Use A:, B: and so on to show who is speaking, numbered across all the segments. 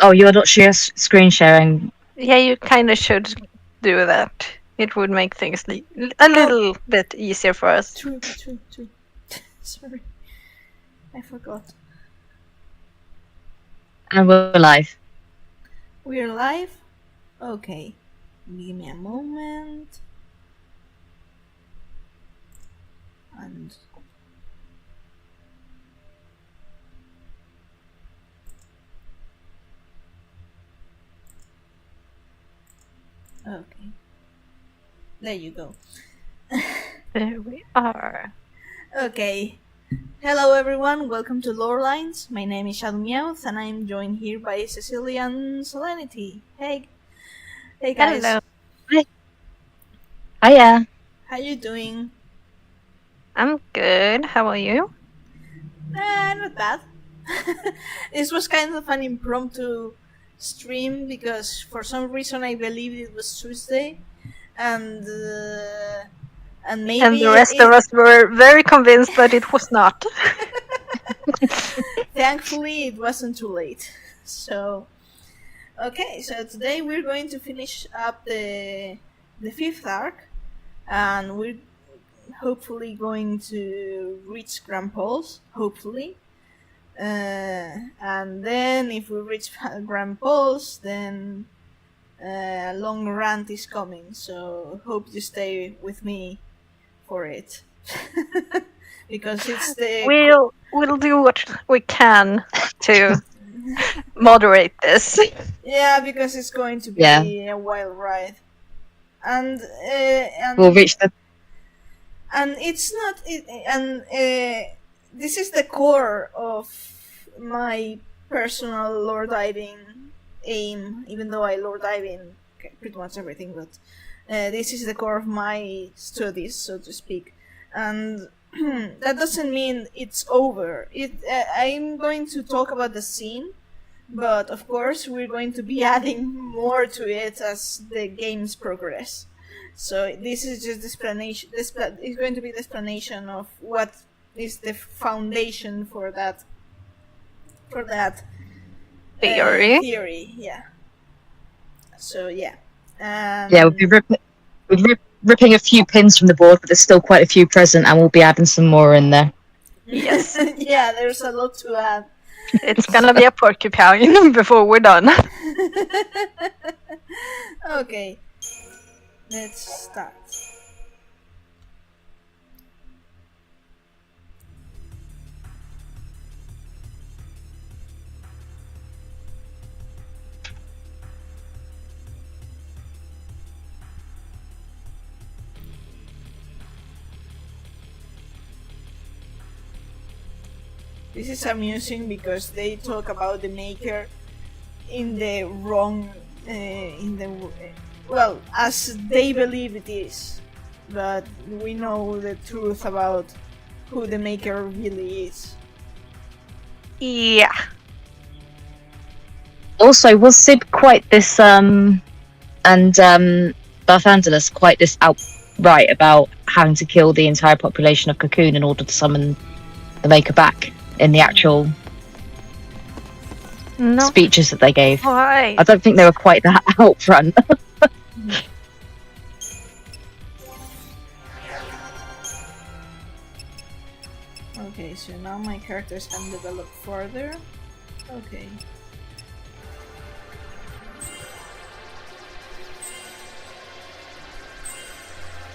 A: Oh, you're not screen sharing.
B: Yeah, you kind of should do that. It would make things a little bit easier for us.
C: True. Sorry. I forgot.
A: And we're live.
C: We're live? Okay. Give me a moment. And okay. There you go.
B: There we are.
C: Okay. Hello everyone, welcome to Lore Lines. My name is ShadowMeowth's and I'm joined here by Cecilia and Selenity. Hey guys.
B: Hello.
A: Hiya.
C: How you doing?
B: I'm good. How are you?
C: Not bad. This was kind of an impromptu stream because for some reason I believed it was Tuesday, and maybe
B: And the rest of us were very convinced that it was not.
C: Thankfully, it wasn't too late. So, okay, so today we're going to finish up the fifth arc, and we're hopefully going to reach Grand Pulse, hopefully. And then if we reach Grand Pulse, then a long rant is coming, so hope you stay with me for it. Because it's the...
B: We'll do what we can to moderate this.
C: Yeah, because it's going to be a wild ride. And
A: we'll reach the...
C: And it's not... this is the core of my personal lore diving aim, even though I lore dive in pretty much everything, but this is the core of my studies, so to speak. And that doesn't mean it's over. I'm going to talk about the scene, but of course we're going to be adding more to it as the games progress. So this is just the explanation. It's going to be the explanation of what is the foundation for that theory. Yeah. So yeah.
A: we'll be ripping a few pins from the board, but there's still quite a few present, and we'll be adding some more in there.
B: Yes.
C: Yeah, there's a lot to add.
B: It's gonna be a porcupine before we're done.
C: Okay. Let's start. This is amusing because they talk about the Maker in the wrong, well, as they believe it is, but we know the truth about who the Maker really is.
B: Yeah.
A: Also, was Sib quite this, and Barthandelus quite this outright about having to kill the entire population of Cocoon in order to summon the Maker back in the actual speeches that they gave?
B: Why?
A: I don't think they were quite that out front.
C: Okay, so now my characters can develop further. Okay.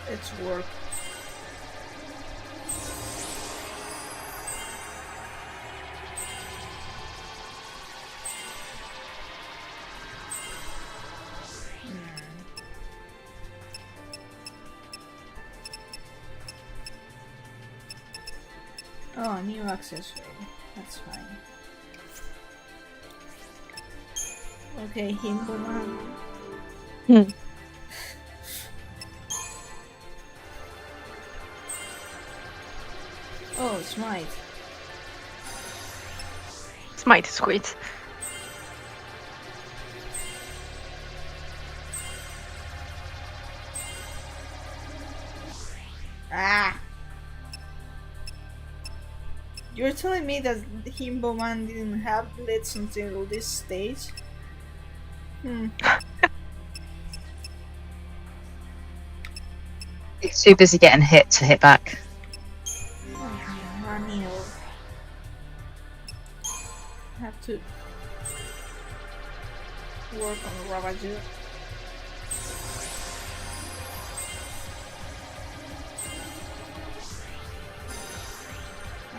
C: Let's work. Oh, new accessory. That's fine. Okay, Himboman. Oh, Smite.
B: Smite is sweet.
C: Ah! You're telling me that Himboman didn't have blitz until this stage?
A: He's too busy getting hit to hit back.
C: Money. Have to work on Ravager.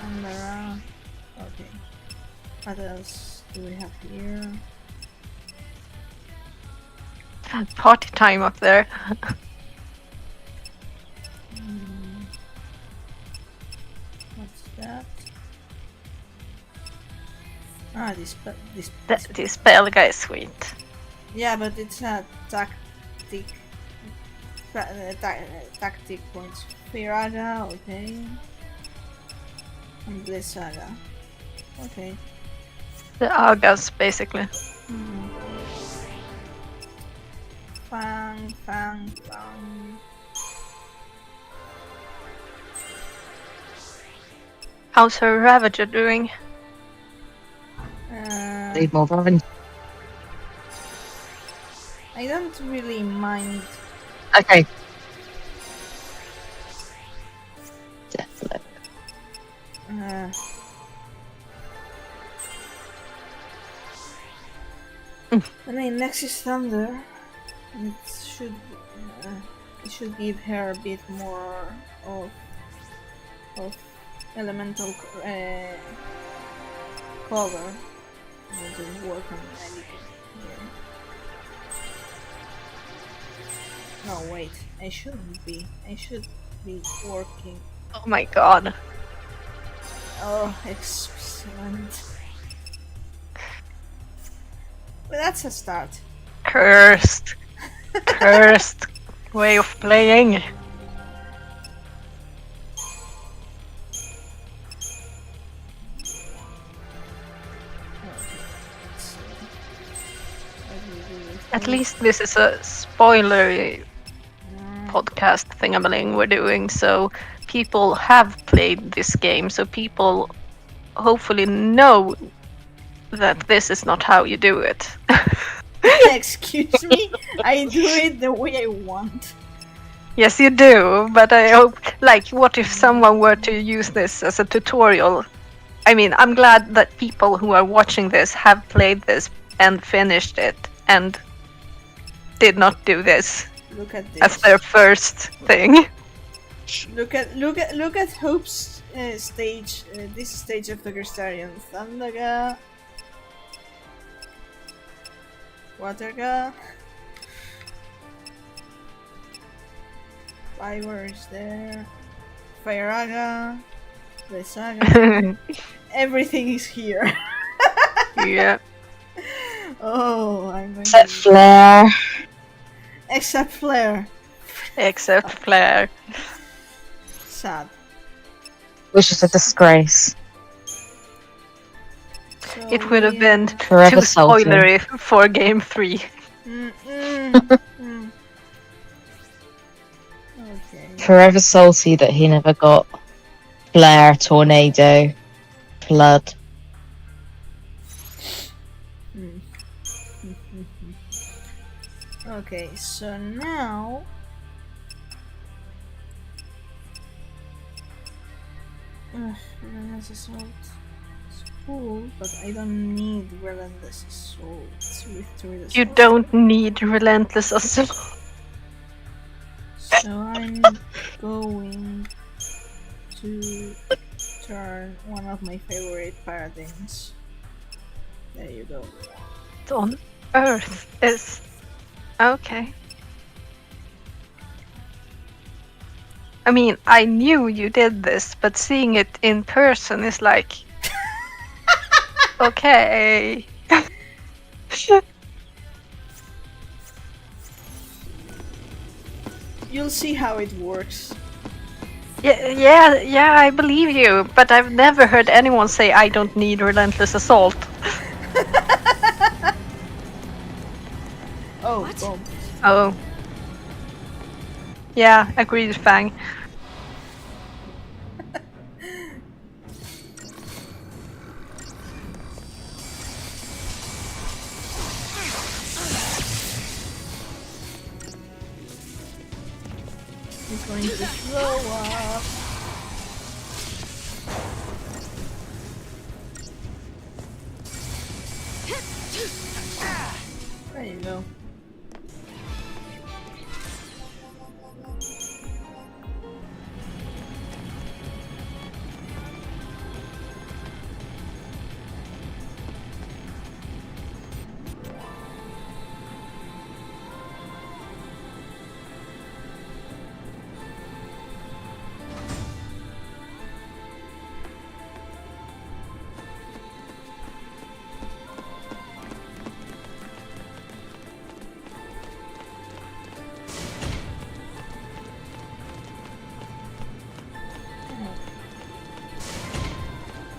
C: And okay. What else do we have here?
B: Party time up there.
C: What's that? Ah, this
B: This spell guy is sweet.
C: yeah, but it's a tactic. Tactic points. Firaga, okay. And Blessaga. Okay.
B: The Agas, basically.
C: Fang.
B: How's her Ravager doing?
A: Need more Robin.
C: I don't really mind.
A: Okay. Definitely.
C: I mean, Nexus Thunder. It should give her a bit more of elemental cover. It doesn't work on anything here. No, wait. I shouldn't be. I should be working.
B: Oh my god.
C: Oh, excellent. But that's a start.
B: Cursed. Cursed way of playing. At least this is a spoilery podcast thingamaling we're doing, so people have played this game, so people hopefully know that this is not how you do it.
C: Excuse me? I do it the way I want.
B: Yes, you do, but I hope, like, what if someone were to use this as a tutorial? I mean, I'm glad that people who are watching this have played this and finished it and did not do this
C: Look at
B: as
C: this.
B: their first thing.
C: Look at Hope's stage. This stage of the Crystarian Thundaga. Waterga. Fiber is there. Firaga. Blessaga. Everything is here.
B: Yeah.
C: Oh, I'm going
A: Except Flare.
C: Except Flare.
B: Except Flare.
C: Sad.
A: Which is a disgrace.
C: So
B: It would have been
A: Forever
B: too
A: salty.
B: spoilery for game 3.
C: Okay.
A: Forever salty that he never got Flare, Tornado, Flood.
C: Okay, so now Relentless Assault is cool, but I don't need Relentless Assault with Druid
B: You
C: Assault.
B: don't need Relentless Assault.
C: So I'm going to turn one of my favorite paradigms. There you go.
B: On Earth is... Okay. I mean, I knew you did this, but seeing it in person is like... Okay.
C: You'll see how it works.
B: Yeah, I believe you, but I've never heard anyone say I don't need Relentless Assault.
C: Oh, boom.
B: Oh. Yeah, agreed, Fang.
C: going to throw up. There you go.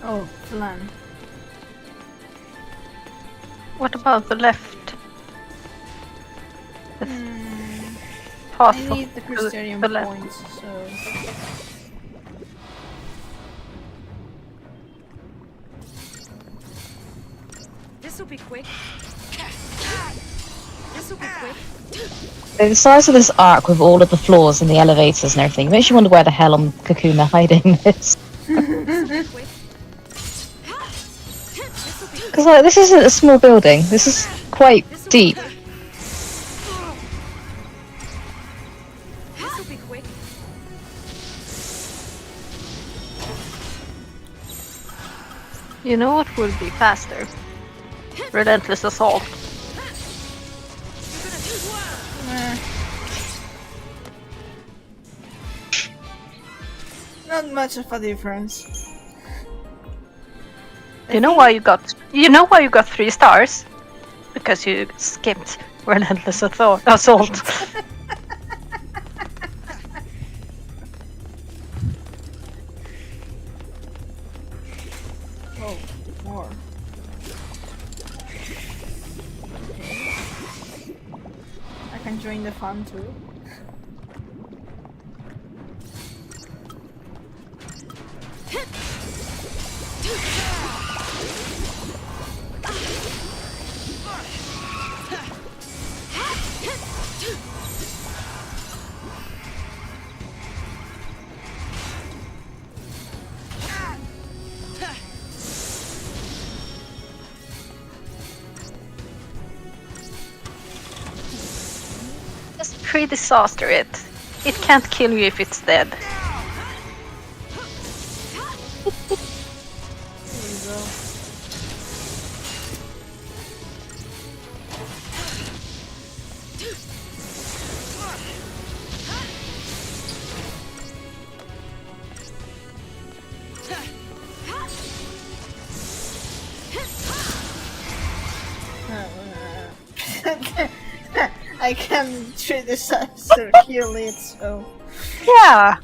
C: Oh, flan.
B: What about the left? The
C: I
B: path
C: need the
B: to
C: Crystarium
B: the left.
C: points, so...
D: This'll be quick. This'll be quick.
A: The size of this arc with all of the floors and the elevators and everything makes you wonder where the hell on Cocoon are hiding this.
D: Quick.
A: Because like, this isn't a small building. This is quite deep.
D: This'll be quick.
B: You know what would be faster? Relentless assault.
C: Not much of a difference.
B: You know why you got 3 stars? Because you skipped relentless assault.
C: Oh, more. I can join the fun too.
B: Just pre-disaster it. It can't kill you if it's dead.
C: There you go. I can treat this as to kill it, so...
B: Yeah.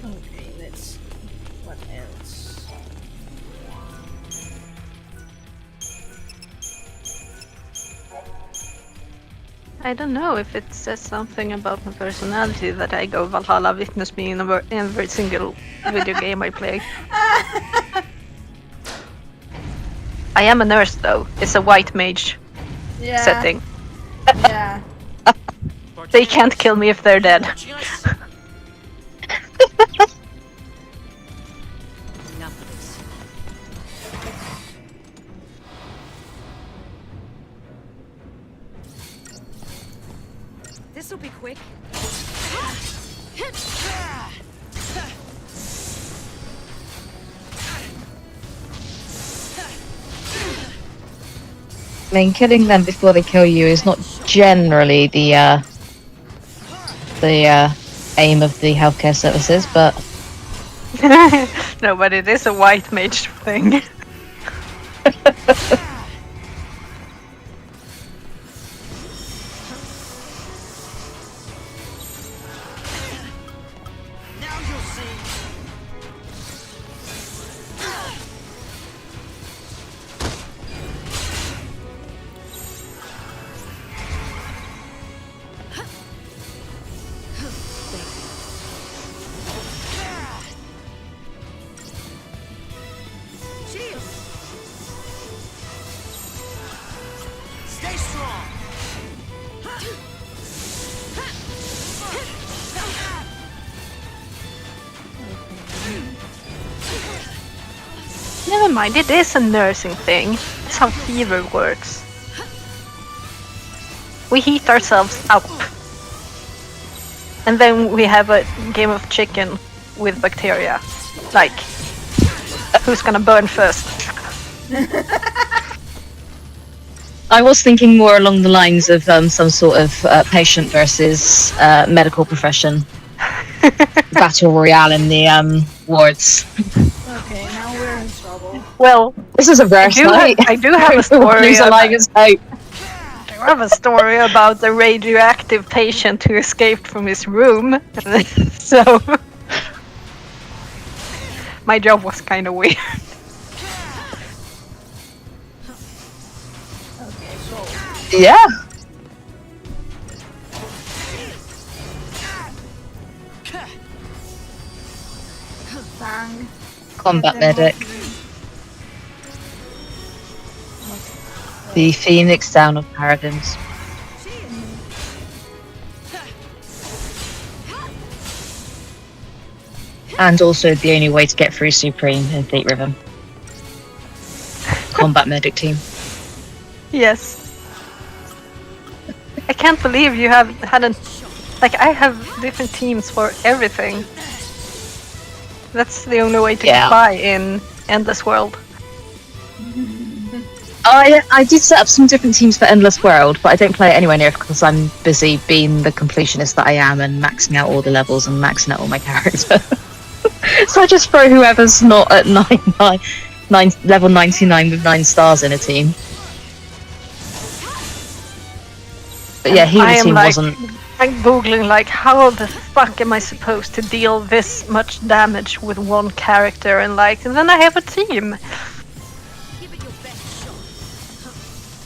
C: Okay, let's see. What else?
B: I don't know if it says something about my personality that I go Valhalla witness me in every single video game I play. I am a nurse though. It's a white mage
C: Yeah.
B: setting.
C: Yeah.
B: They can't kill me if they're dead.
D: Enough of this. This'll be quick.
A: I mean, killing them before they kill you is not generally the aim of the healthcare services, but
B: No, but it is a white mage thing.
D: Now you'll see. Shield.
B: never mind, it is a nursing thing. It's how fever works. We heat ourselves up. And then we have a game of chicken with bacteria. Like, who's gonna burn first?
A: I was thinking more along the lines of some sort of patient versus medical profession battle royale in the wards.
C: Okay, now we're in trouble.
B: Well,
A: This is a rare sight.
B: I do have a story.
A: Who's alive is hope.
B: I have a story about the radioactive patient who escaped from his room. So my job was kind of weird.
C: Okay, so
A: Yeah.
C: bang.
A: Combat
C: Get them
A: medic.
C: off.
A: The Phoenix down of Paragons. And also the only way to get through Supreme in Fleet River. Combat medic team.
B: Yes. I can't believe you hadn't. Like, I have different teams for everything. That's the only way to get by in Endless World.
A: I did set up some different teams for Endless World, but I don't play it anywhere near because I'm busy being the completionist that I am and maxing out all the levels and maxing out all my characters. So I just throw whoever's not at level 99 with 9 stars in a team. But yeah, the team wasn't.
B: I'm googling like, how the fuck am I supposed to deal this much damage with one character, and then I have a team.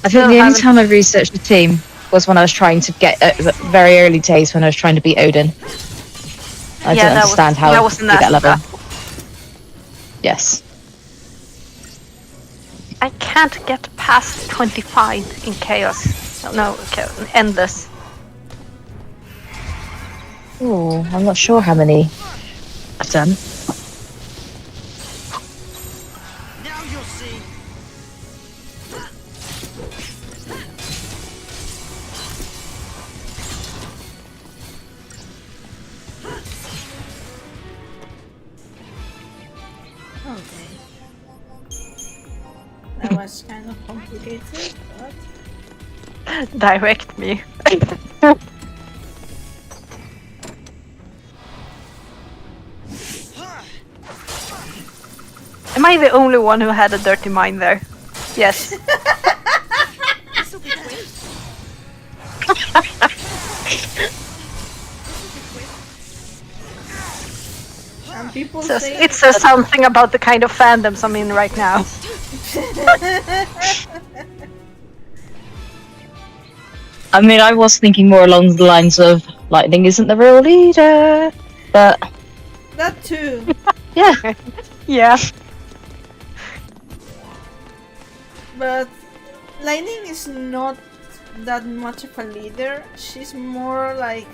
A: I think the only time I researched the team was when I was trying to get very early days when I was trying to beat Odin. I didn't understand how to do that level. Yes.
B: I can't get past 25 in Chaos. No, Endless.
A: Oh, I'm not sure how many I've done.
D: Now you'll see.
C: Okay. That was kind of complicated, but
B: Direct me. Am I the only one who had a dirty mind there? Yes.
D: This'll be quick.
C: and people
B: So
C: say
B: it says something about the kind of fandoms I'm in right now.
A: I mean, I was thinking more along the lines of Lightning isn't the real leader, but
C: that too.
A: yeah.
B: Yeah.
C: But Lightning is not that much of a leader. She's more like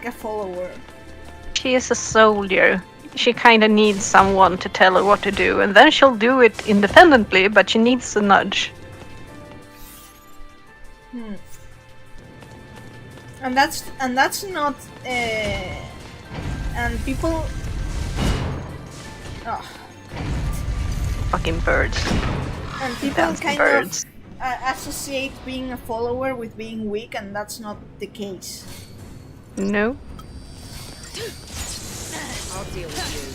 C: a follower.
B: She is a soldier. She kind of needs someone to tell her what to do, and then she'll do it independently, but she needs a nudge.
C: And that's not and people
B: Fucking birds.
C: and people
B: Dancing
C: kind
B: birds.
C: of associate being a follower with being weak, and that's not the case.
B: No.
D: I'll deal with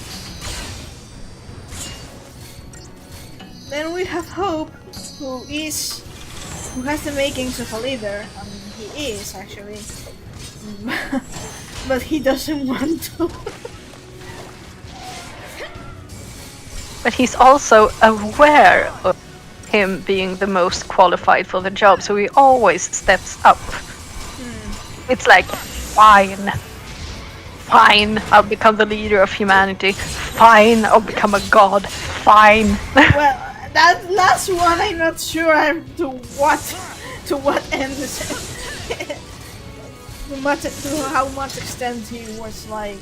C: Then we have Hope, who has the makings of a leader. I mean, he is actually, but he doesn't want to.
B: But he's also aware of him being the most qualified for the job, so he always steps up. It's like, fine, I'll become the leader of humanity. Fine, I'll become a god. Fine.
C: Well, that last one, I'm not sure to what end to how much extent he was like.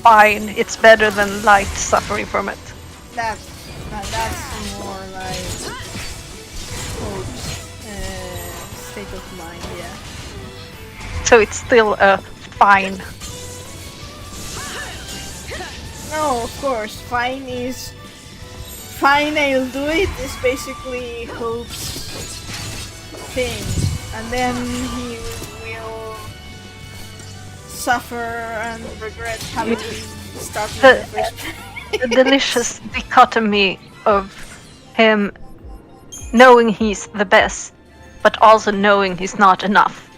B: Fine, it's better than light suffering from it.
C: That that's more like Hope's state of mind, yeah.
B: So it's still a fine.
C: No, of course, fine, I'll do it is basically Hope's thing. And then he will suffer and regret having started in the first place.
B: The delicious dichotomy of him knowing he's the best, but also knowing he's not enough.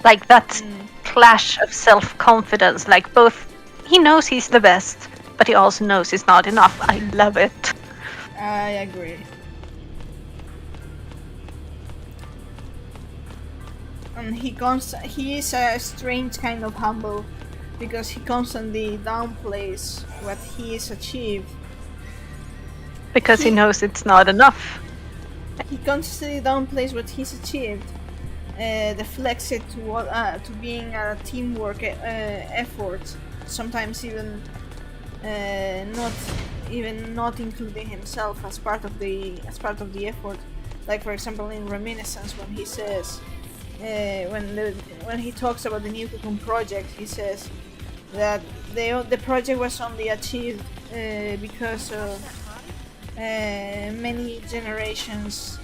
B: Like that clash of self-confidence, like both, he knows he's the best, but he also knows he's not enough. I love it.
C: I agree. And he is a strange kind of humble, because he constantly downplays what he has achieved.
B: Because he knows it's not enough.
C: He constantly downplays what he's achieved, deflects it to being a teamwork effort. Sometimes even not including himself as part of the effort. Like for example in Reminiscence, when he says when he talks about the New Cocoon project, he says that the project was only achieved because of many generations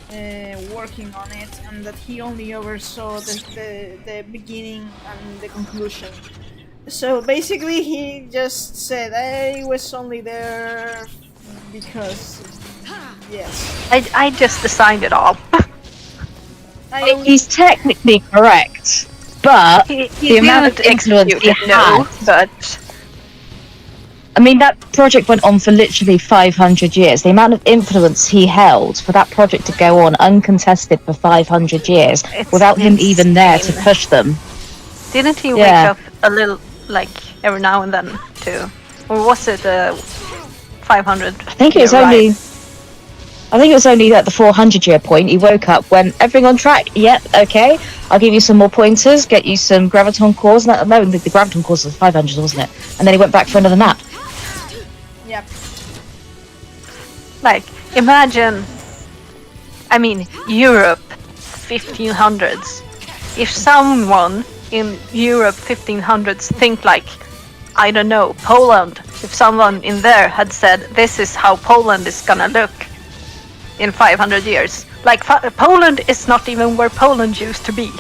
C: working on it, and that he only oversaw the beginning and the conclusion. So basically he just said, I was only there because yes.
B: I just designed it all.
A: He's technically correct, but the amount of influence he had.
B: But
A: I mean, that project went on for literally 500 years. The amount of influence he held for that project to go on uncontested for 500 years without him even there to push them.
B: Didn't he wake up a little, like, every now and then, too? Or was it 500?
A: I think it was only at the 400-year point. He woke up, went, everything on track? Yep, okay. I'll give you some more pointers, get you some graviton cores. No, the graviton cores was 500, wasn't it? And then he went back for another nap.
C: Yep.
B: Like, imagine, I mean, Europe, 1500s. If someone in Europe 1500s think like, I don't know, Poland, if someone in there had said, this is how Poland is gonna look in 500 years. Like, Poland is not even where Poland used to be.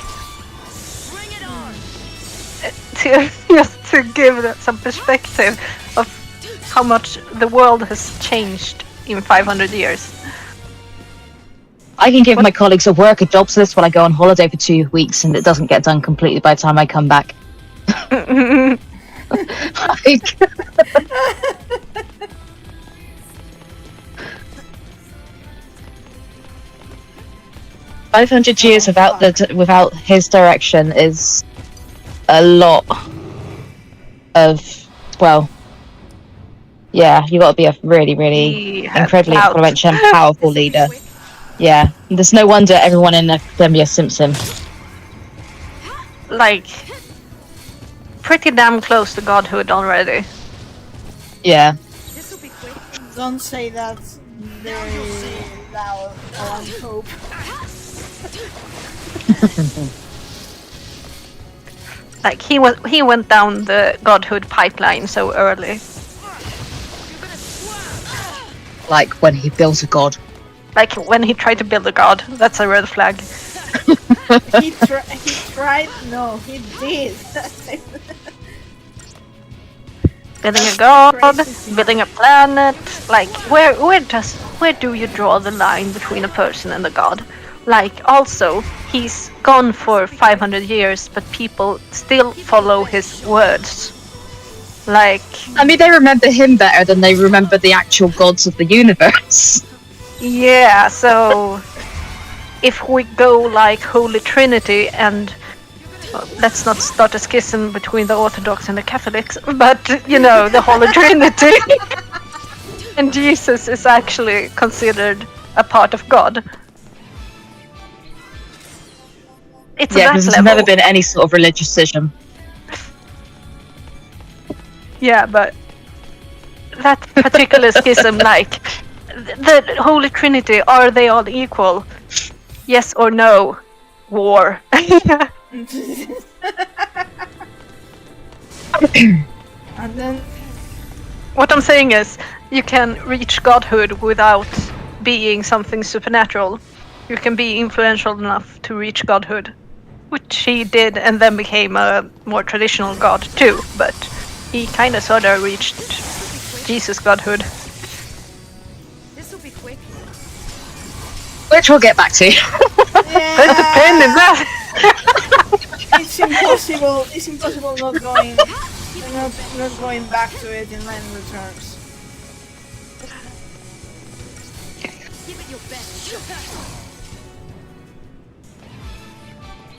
D: Bring it on.
B: Just to give that some perspective of how much the world has changed in 500 years.
A: I can give my colleagues at work a jobs list when I go on holiday for 2 weeks, and it doesn't get done completely by the time I come back. Like, 500 years without his direction is a lot of, well, yeah, you got to be a really, really incredibly influential and powerful leader. Yeah, there's no wonder everyone in Academia Simpson.
B: Like, pretty damn close to godhood already.
A: Yeah.
D: This'll be quick.
C: Don't say that very loud around Hope.
B: Like, he went down the godhood pipeline so early.
A: Like when he builds a god.
B: Like, when he tried to build a god, that's a red flag.
C: He tried. No, he did.
B: Building a god, building a planet. Like, where do you draw the line between a person and a god? Like, also, he's gone for 500 years, but people still follow his words. Like,
A: I mean, they remember him better than they remember the actual gods of the universe.
B: yeah, so if we go like Holy Trinity, and let's not start a schism between the Orthodox and the Catholics, but, you know, the Holy Trinity, and Jesus is actually considered a part of God. It's
A: Yeah,
B: that
A: because there's
B: level.
A: never been any sort of religious schism.
B: Yeah, but that particular schism, like, the Holy Trinity, are they all equal? Yes or no? War.
C: And then
B: What I'm saying is, you can reach godhood without being something supernatural. You can be influential enough to reach godhood, which he did, and then became a more traditional god too. But he kind of sort of reached Jesus godhood.
D: This will be quick.
A: Which we'll get back to.
B: There's a pen in that.
C: it's impossible. It's impossible not going, not going back to it in line returns.
D: Give it your best.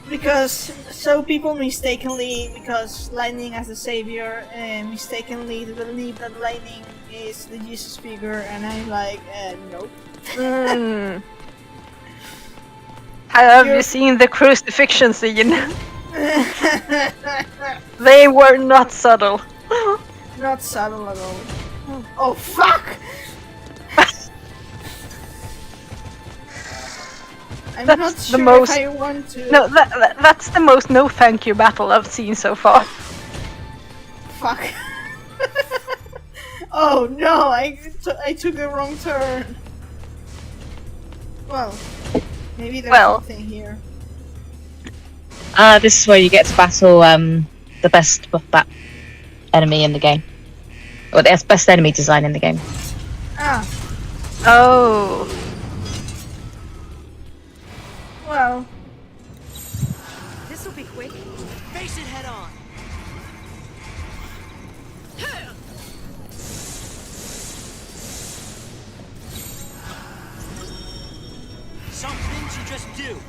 C: Because so people mistakenly, because Lightning as the savior, mistakenly believe that Lightning is the Jesus figure, and I'm like, nope.
B: Have you seen the crucifixion scene? They were not subtle.
C: Not subtle at all. Oh fuck! I'm
B: That's
C: not
B: the
C: sure
B: most-
C: if I want to.
B: No, that's the most no thank you battle I've seen so far.
C: Fuck. Oh no! I took the wrong turn. Well, maybe there's something here.
A: This is where you get to battle the best bat enemy in the game. Or the best enemy design in the game.
C: Ah,
B: Oh.
C: well.
D: This will be quick. Face it head on. Some things you just do.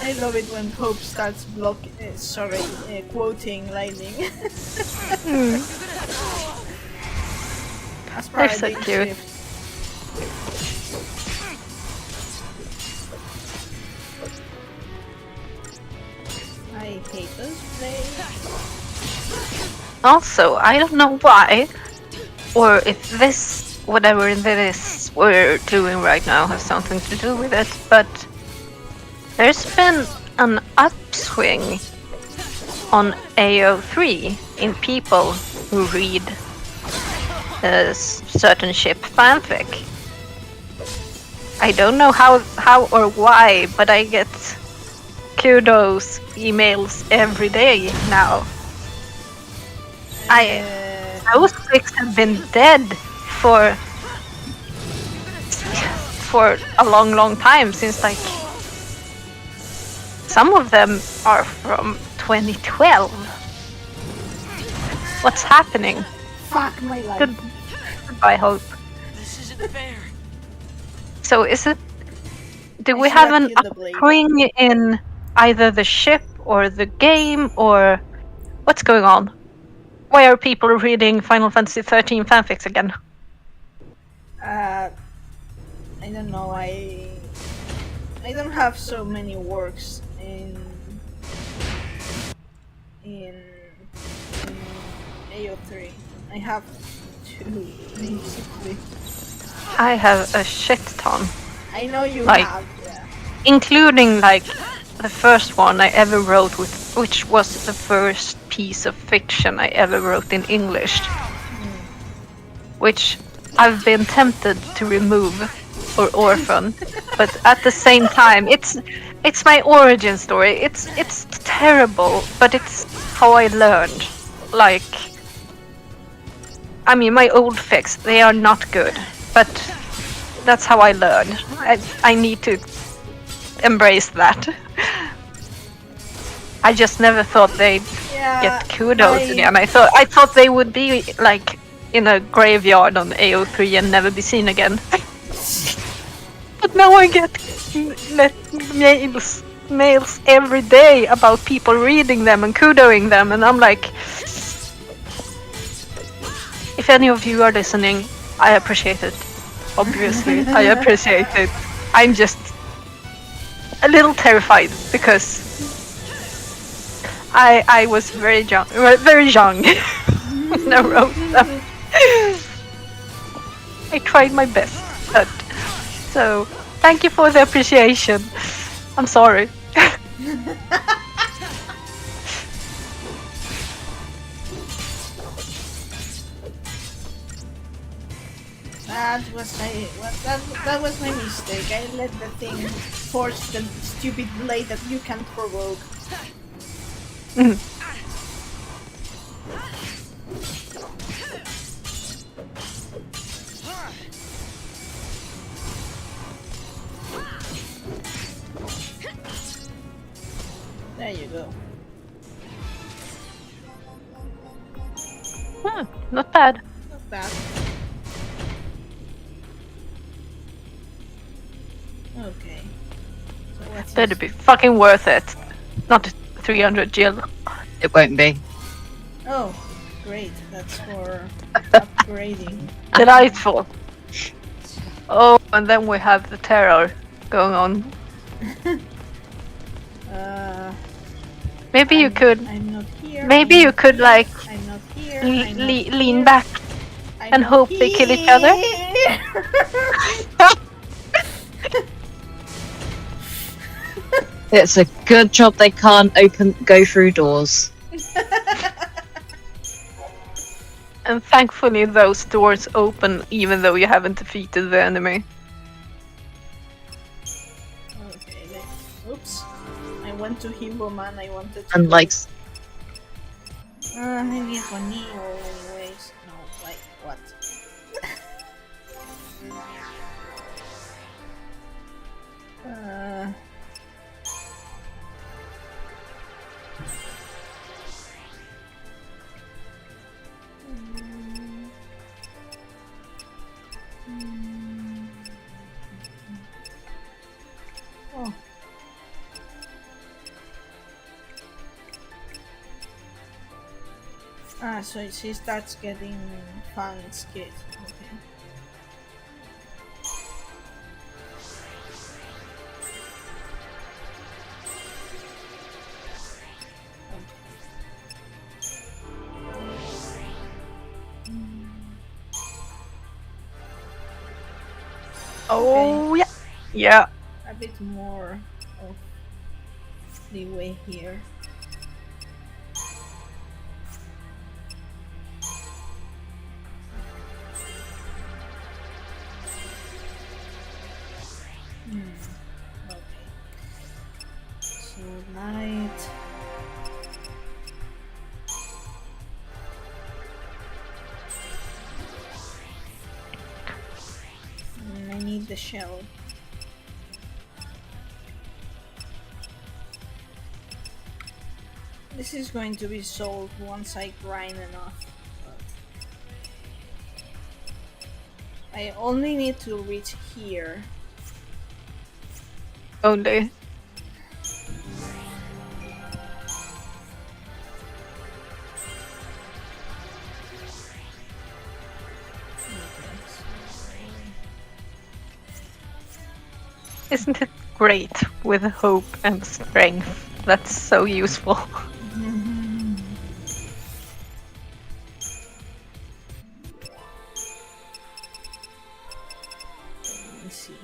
C: I love it when Pope starts quoting Lightning. As
B: They're so
C: paradigm
B: cute.
C: shift. I hate those plays.
B: Also, I don't know why, or if this, whatever this we're doing right now has something to do with it, but there's been an upswing on AO3 in people who read a certain ship fanfic. I don't know how or why, but I get kudos emails every day now. Those fics have been dead for a long time, since like some of them are from 2012. What's happening?
C: Fuck my life.
B: Goodbye, Hope.
D: This isn't fair.
B: So is it? Do we
C: should
B: have
C: have
B: an
C: killed the blade.
B: upswing in either the ship or the game, or what's going on? Why are people reading Final Fantasy XIII fanfics again?
C: I don't know. I don't have so many works in AO3. I have 2 basically.
B: I have a shit ton,
C: I know you
B: Like-
C: have. Yeah.
B: including like the first one I ever wrote which was the first piece of fiction I ever wrote in English, which I've been tempted to remove or orphan, but at the same time, it's my origin story. It's terrible, but it's how I learned. Like, I mean, my old fics, they are not good, but that's how I learned. I need to embrace that. I just never thought they'd get kudos again. I thought they would be like in a graveyard on AO3 and never be seen again. But now I get mails every day about people reading them and kudoing them, and I'm like, if any of you are listening, I appreciate it. Obviously, I appreciate it. I'm just a little terrified because I was very young. in a row. I tried my best. But, so, thank you for the appreciation. I'm sorry.
C: That was my mistake. I let the thing force the stupid blade that you can't provoke. There you go.
B: Not bad.
C: Not bad. Okay. So what's
B: Better be fucking worth it. Not 300 Jill.
A: It won't be.
C: Oh, great. That's for upgrading.
B: Delightful. Oh, and then we have the terror going on. Maybe you could.
C: I'm not here.
B: Maybe you could like
C: I'm not here.
B: lean back and hope they kill each other.
A: It's a good job they can't go through doors.
B: And thankfully those doors open even though you haven't defeated the enemy.
C: Okay, oops. I went to Himboman, I wanted to...
A: And like,
C: maybe for Neo anyways. No, like, what? Oh. So she starts getting Fang's kit. Okay.
B: Oh yeah. Yeah.
C: A bit more of leeway here. Okay. So light. I need the shell. This is going to be solved once I grind enough. But I only need to reach here.
B: Only. Isn't it great with hope and strength? That's so useful.
C: Let me see.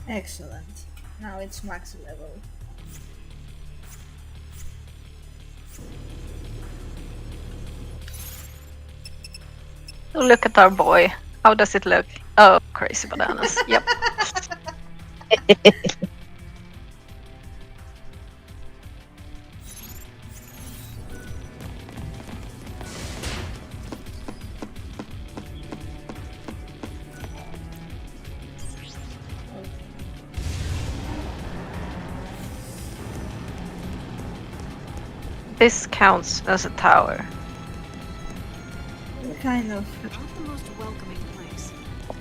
C: Excellent. Now it's max level.
B: Look at our boy. How does it look? Oh, crazy bananas. Yep. this counts as a tower.
C: Kind of.
D: Not the most welcoming place.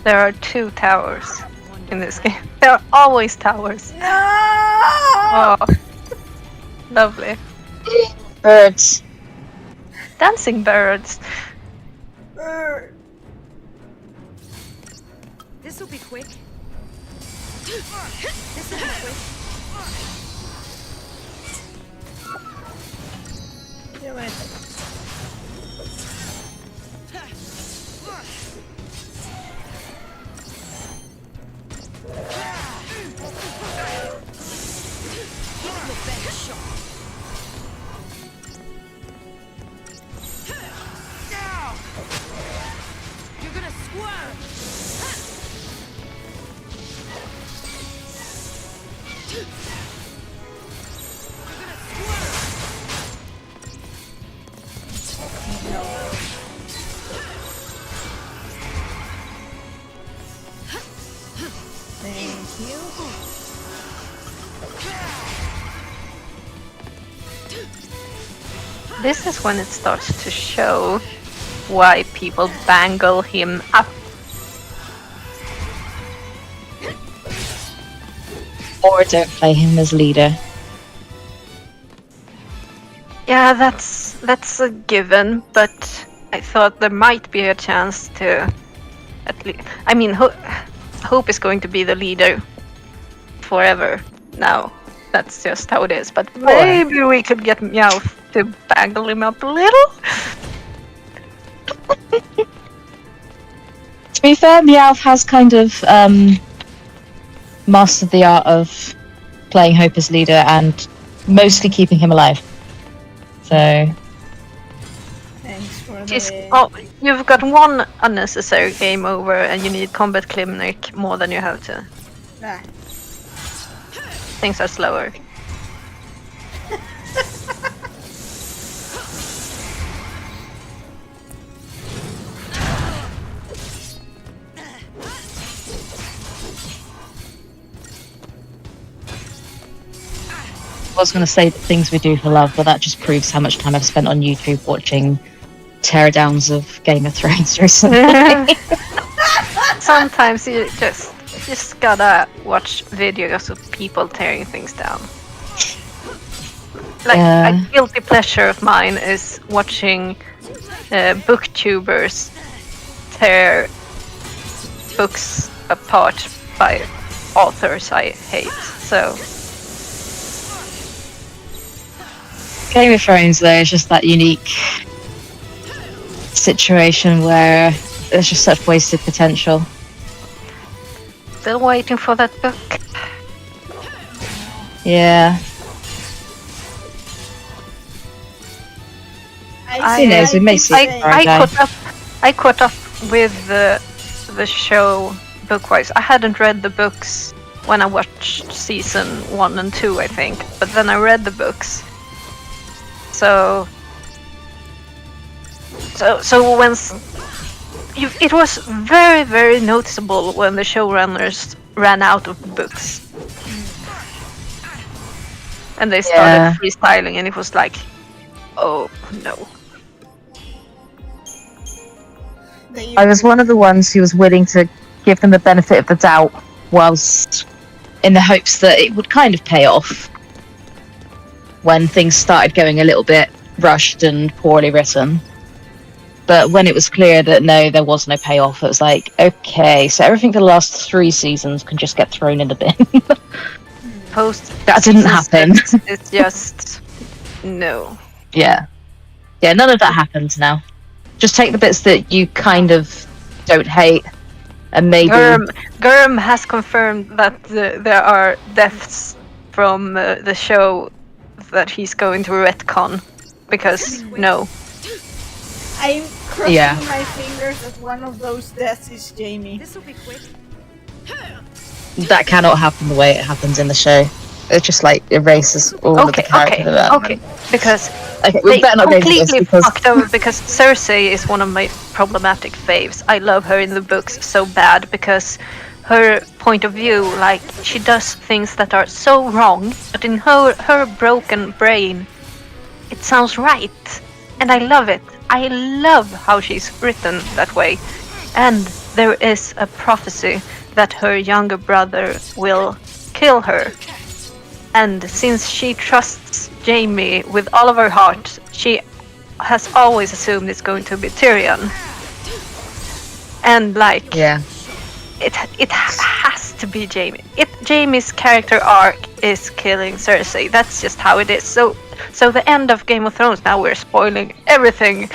B: There are 2 towers in this game. There are always towers.
C: No!
B: Oh, lovely.
A: Birds.
B: Dancing birds.
D: This'll be quick. This'll be quick.
C: Yeah, wait.
D: You're gonna squirm.
C: Thank you.
B: This is when it starts to show why people bangle him up.
A: Or don't play him as leader.
B: Yeah, that's a given, but I thought there might be a chance to at least. I mean, Hope is going to be the leader forever now. That's just how it is. But maybe we could get Meowth to bangle him up a little.
A: To be fair, Meowth has kind of mastered the art of playing Hope as leader and mostly keeping him alive. So
C: Thanks for
B: You've got 1 unnecessary game over, and you need combat clinic more than you have to.
C: Ah.
B: Things are slower.
A: I was going to say things we do for love, but that just proves how much time I've spent on YouTube watching teardowns of Game of Thrones recently.
B: Sometimes you just gotta watch videos of people tearing things down. Like a guilty pleasure of mine is watching booktubers tear books apart by authors I hate. So
A: Game of Thrones, though, is just that unique situation where there's just such wasted potential.
B: still waiting for that book.
A: Yeah. Who knows, we may see it
B: I caught up with the show bookwise. I hadn't read the books when I watched season 1 and 2, I think, but then I read the books. So when it was very, very noticeable when the showrunners ran out of books, and they started freestyling, and it was like, oh no.
A: I was one of the ones who was willing to give them the benefit of the doubt, whilst in the hopes that it would kind of pay off when things started going a little bit rushed and poorly written. But when it was clear that no, there was no payoff, it was like, okay, so everything for the last 3 seasons can just get thrown in the bin. That didn't happen.
B: It's just no.
A: Yeah, none of that happens now. Just take the bits that you kind of don't hate, and maybe
B: Gurm has confirmed that there are deaths from the show that he's going to retcon, because no.
C: I'm crossing my fingers that one of those deaths is Jamie.
D: This'll be quick.
A: that cannot happen the way it happens in the show. It just like erases all of the character development.
B: Because
A: we better not go into this
B: completely
A: because
B: fucked over, because Cersei is one of my problematic faves. I love her in the books so bad because her point of view, like, she does things that are so wrong, but in her broken brain, it sounds right. And I love it. I love how she's written that way. And there is a prophecy that her younger brother will kill her. And since she trusts Jamie with all of her heart, she has always assumed it's going to be Tyrion. And like,
A: Yeah.
B: it has to be Jamie. Jamie's character arc is killing Cersei. That's just how it is. So the end of Game of Thrones, now we're spoiling everything,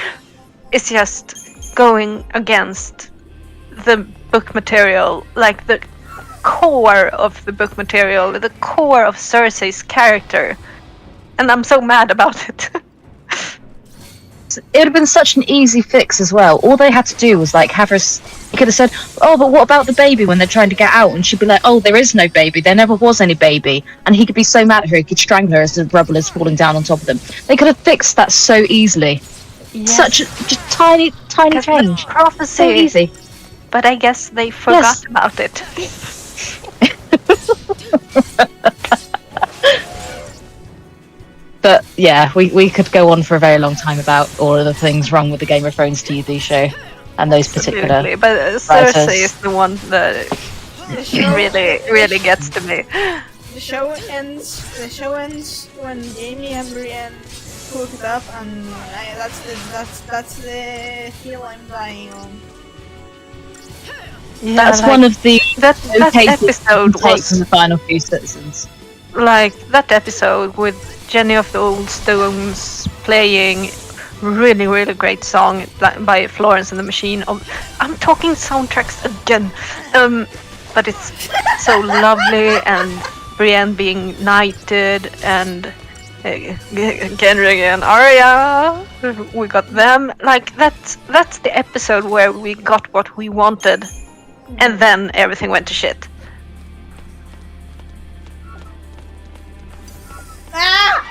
B: is just going against the book material, like the core of the book material, the core of Cersei's character. And I'm so mad about it.
A: It would have been such an easy fix as well. All they had to do was like have her. He could have said, "Oh, but what about the baby when they're trying to get out?" And she'd be like, "Oh, there is no baby. There never was any baby." And he could be so mad at her, he could strangle her as the rubble is falling down on top of them. They could have fixed that so easily.
B: Yes.
A: Such a just tiny change.
B: Prophecy.
A: So easy.
B: But I guess they forgot
A: Yes.
B: about it.
A: But yeah, we could go on for a very long time about all of the things wrong with the Game of Thrones TV show and those particular.
B: Absolutely. But Cersei is the one that
C: The show,
B: really gets to me.
C: the show ends. The show ends when Jamie and Brienne hook it up, and that's the hill I'm dying on.
B: Yeah,
A: That's
B: like,
A: one of the
B: that episode
A: takes
B: was
A: from the final few citizens.
B: like that episode with Jenny of the Old Stones playing really great song by Florence and the Machine. I'm talking soundtracks again, but it's so lovely, and Brienne being knighted, and Gendry and Arya, we got them. Like that's the episode where we got what we wanted, and then everything went to shit.
C: Ah!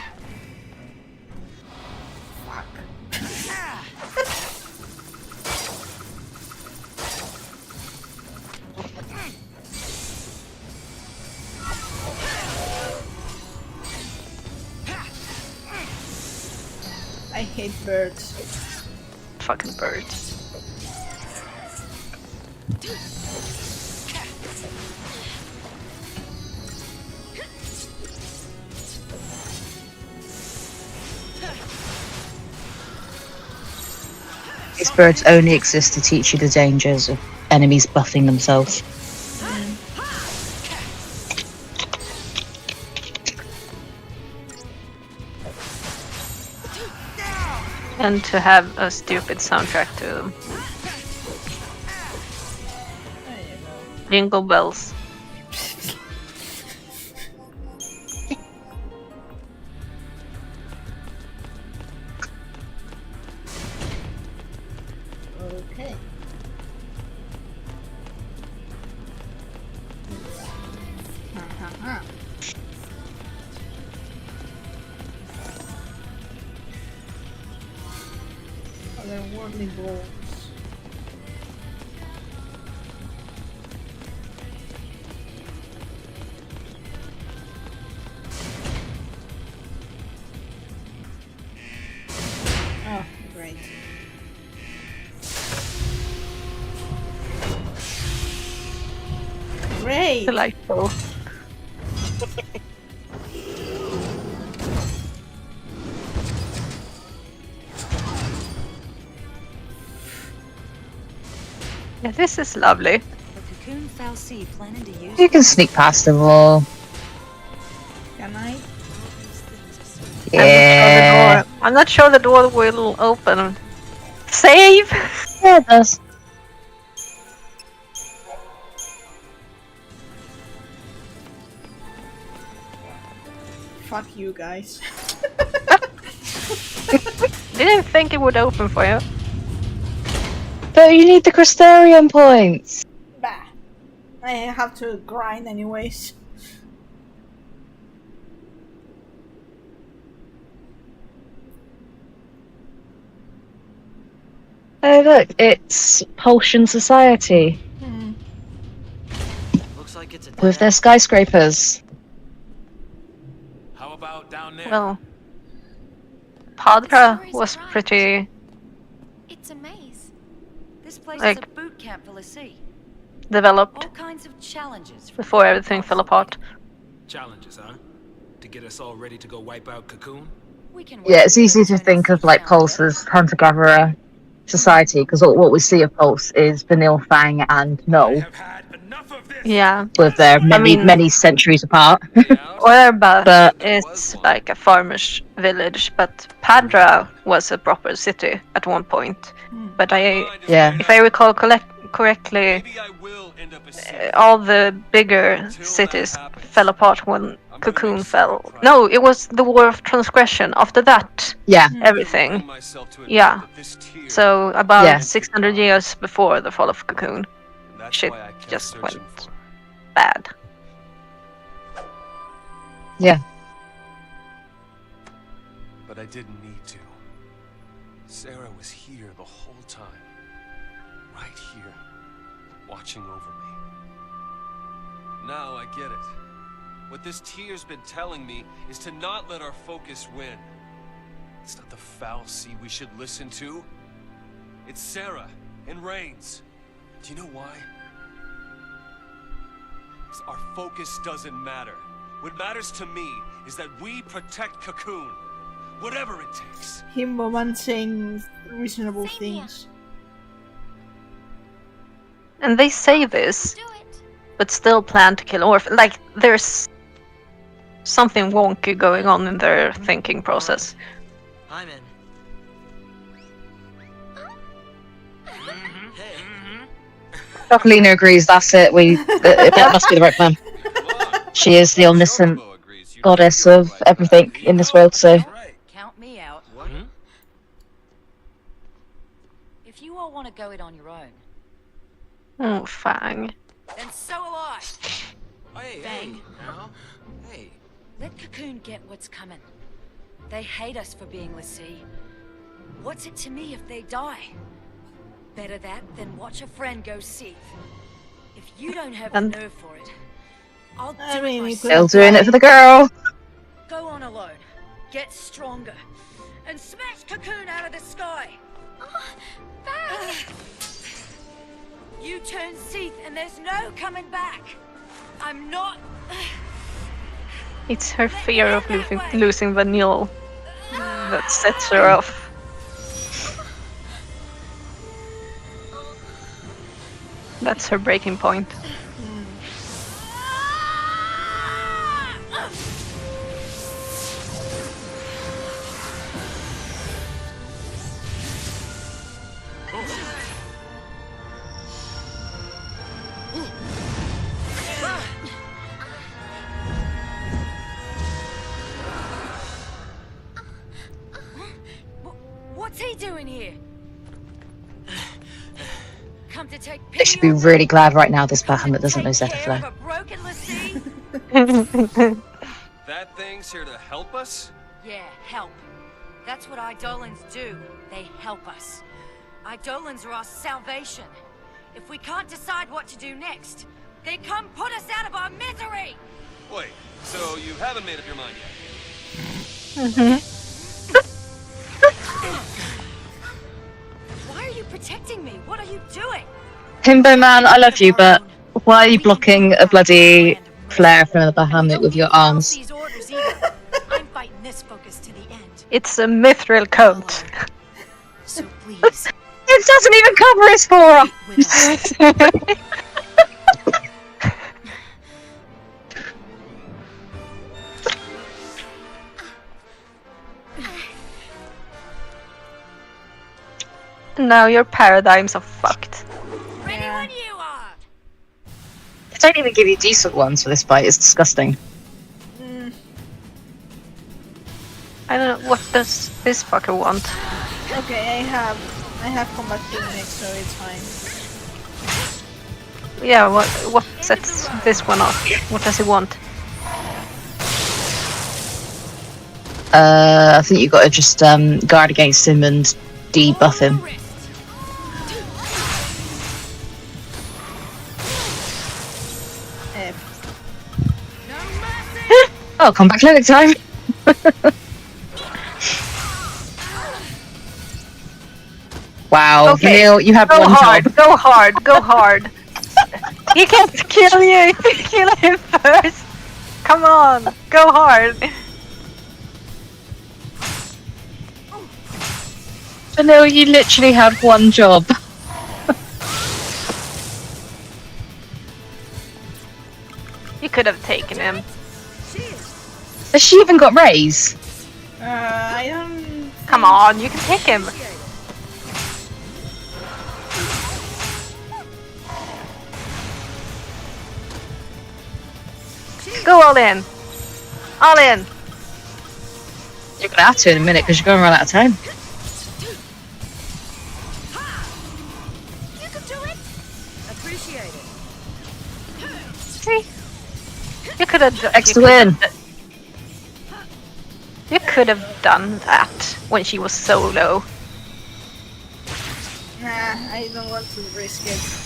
C: I hate birds.
B: Fucking birds.
A: These birds only exist to teach you the dangers of enemies buffing themselves.
B: And to have a stupid soundtrack to them. Jingle bells.
C: Okay. Otherworldly balls. Oh, great. Great!
B: Delightful. Yeah, this is lovely.
D: The cocoon fal'Cie planning to use
A: You can sneak past them all.
C: Can I?
A: Yeah.
B: I'm not sure the door will open. Save!
A: Yeah, it does.
C: Fuck you guys.
B: Didn't think it would open for you.
A: But you need the Crystarium points.
C: Bah. I have to grind anyways.
A: Oh look, it's Polshan Society
E: Looks like it's a
A: with their skyscrapers.
E: How about down there?
B: Well, Padra was pretty
D: It's a maze. This place
B: Like-
D: is a boot camp for Lassie.
B: developed
D: All kinds of challenges from
B: before
D: different
B: everything
D: parts
B: fell
D: of the
B: apart.
E: Challenges, huh? To get us all ready to go wipe out Cocoon?
D: We can
A: Yeah,
D: work
A: it's easy
D: together
A: to
D: turn
A: think
D: this
A: of like
D: sound
A: Pulse
D: better.
A: as hunter-gatherer society, because what we see of Pulse is Vanille, Fang, and Null,
E: have had enough of this!
B: Yeah.
A: with their
B: mean-
A: many centuries apart.
B: Oerba
A: But-
B: is like a farmer's village, but Padra was a proper city at one point. But
A: Yeah.
B: if I recall correctly, all the bigger cities fell apart when Cocoon fell. No, it was the War of Transgression. After that,
A: Yeah,
B: everything. Yeah. So about
A: Yeah.
B: 600 years before the fall of Cocoon, shit just went bad.
A: yeah.
F: But I didn't need to. Sarah was here the whole time. Right here. Watching over me. Now I get it. What this tear's been telling me is to not let our focus win. It's not the foul sea we should listen to. It's Sarah and Reigns. Do you know why? 'Cause our focus doesn't matter. What matters to me is that we protect Cocoon. Whatever it takes.
C: Himbo man saying reasonable
D: Same here.
C: things.
B: And they say this,
D: Do it.
B: but still plan to kill Orphan. Like, there's something wonky going on in their thinking process.
G: I'm in.
A: Chocolina agrees, that's it. That must be the right plan. She is the omniscient goddess of everything in this world, so...
D: Count me out.
F: What?
D: If you all want to go it on your own,
B: Oh, Fang.
D: then so will I.
F: Hey,
D: Bang.
F: now. Hey.
D: Let Cocoon get what's coming. They hate us for being Lassie. What's it to me if they die? Better that than watch a friend go seethe. If you don't have the
B: And-
D: nerve for it, I'll do
C: I
D: it
C: mean, you
D: myself.
C: could-
A: Still doing it for the girl.
D: Go on alone. Get stronger. And smash Cocoon out of the sky! You turn Seath and there's no coming back! I'm not...
B: It's her fear of losing Vanille that sets her off. That's her breaking point.
D: What's he doing here? Come to take
A: They should be really glad right now this Bahamut doesn't know Zetaflow.
F: That thing's here to help us?
D: Yeah, help. That's what Eidolons do. They help us. Eidolons are our salvation. If we can't decide what to do next, they come put us out of our misery!
F: Wait, so you haven't made up your mind yet?
D: Why are you protecting me? What are you doing?
A: Himbo man, I love you, but why are you blocking a bloody flare from the Bahamut with your arms?
D: I'm fighting this focus to the end.
B: It's a mithril coat.
D: So please,
A: It doesn't even cover his forearm!
B: Now your paradigms are fucked.
D: ready when you are.
A: They don't even give you decent ones for this fight, it's disgusting.
B: I don't know, what does this fucker want?
C: Okay, I have combat next, so it's fine.
B: Yeah, what sets this one off? What does he want?
A: I think you gotta just guard against him and debuff him.
C: F.
A: Oh, come back next time! Wow,
B: Okay,
A: Neil, you have
B: go
A: one
B: hard,
A: job.
B: go hard, go hard. He can't kill you if you kill him first. Come on, go hard.
A: Neil, you literally have one job.
B: You could have taken him.
A: Has she even got raise?
C: I don't.
B: Come on, you can take him. Go all in. All in.
A: You're gonna have to in a minute because you're going to run out of time.
D: You can do it. Appreciate it.
B: See? You could have.
A: Next win.
B: You could have done that when she was so low.
C: Nah, I don't want to risk it.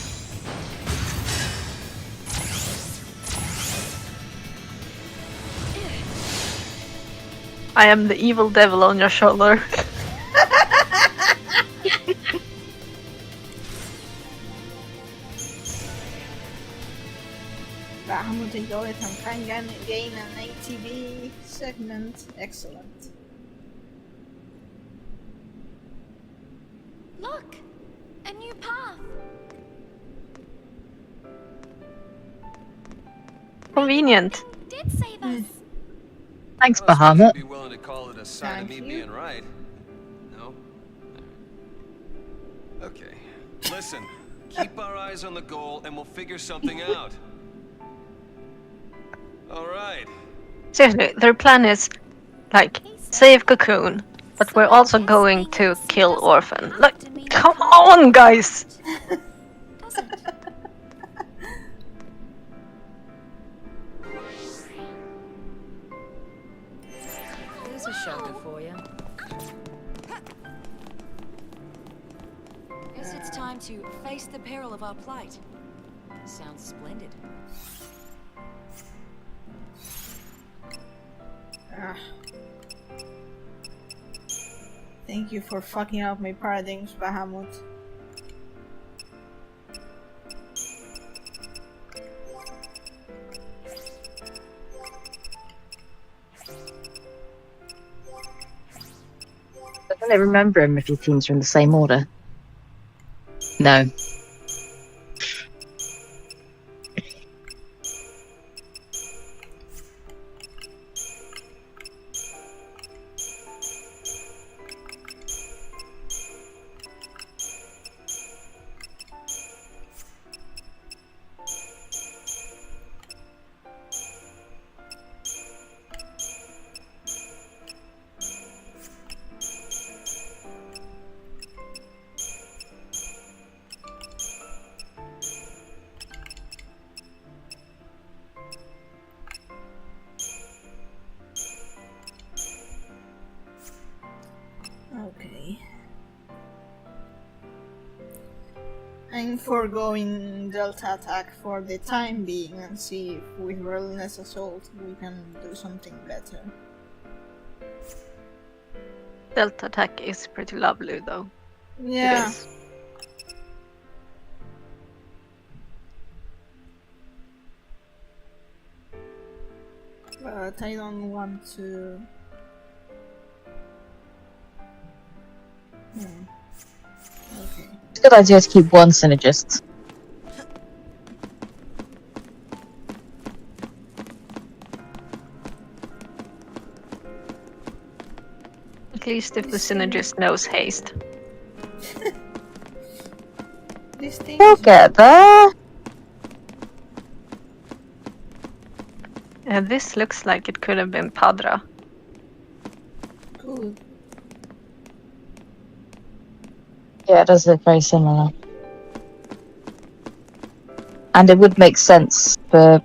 B: I am the evil devil on your shoulder.
C: Bahamut enjoy it and can gain an ATV segment. Excellent.
D: Look, a new path.
B: Convenient.
D: Did save us.
A: Thanks,
F: Well, I suppose
A: Bahamut.
F: you'd be willing to call it a sign of me
C: Thank you.
F: being right. No? Okay. Listen, keep our eyes on the goal and we'll figure something out. Alright.
B: Seriously, their plan is like save Cocoon, but we're also going to kill Orphan. Like, come on, guys!
D: Doesn't. There's a shelter for you. Guess it's time to face the peril of our plight. Sounds splendid.
C: Ah. Thank you for fucking up my paradigms, Bahamut.
A: Don't they remember him if your teams are in the same order? No.
C: Okay. I'm foregoing Delta attack for the time being and see if with Relentless Assault we can do something better.
B: Delta attack is pretty lovely though.
C: Yeah.
B: It is.
C: But I don't want to... Okay.
A: It's a good idea to keep one synergist.
B: At least if the synergist knows haste.
C: This thing
A: We'll get there.
B: This looks like it could have been Padra.
C: cool.
A: Yeah, it does look very similar. And it would make sense for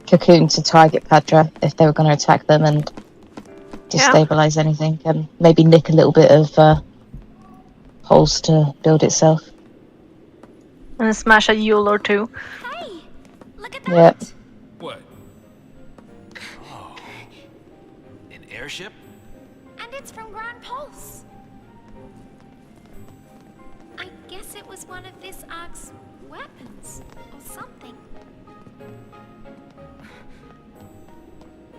A: Cocoon to target Padra if they were going to attack them and destabilize anything, and maybe nick a little bit of holes to build itself.
B: And smash a Yule or two.
D: Hey, look at
A: Yeah.
D: that.
E: What? Oh. An airship?
D: And it's from Grand Pulse.
G: I guess it was one of this Ark's weapons or something.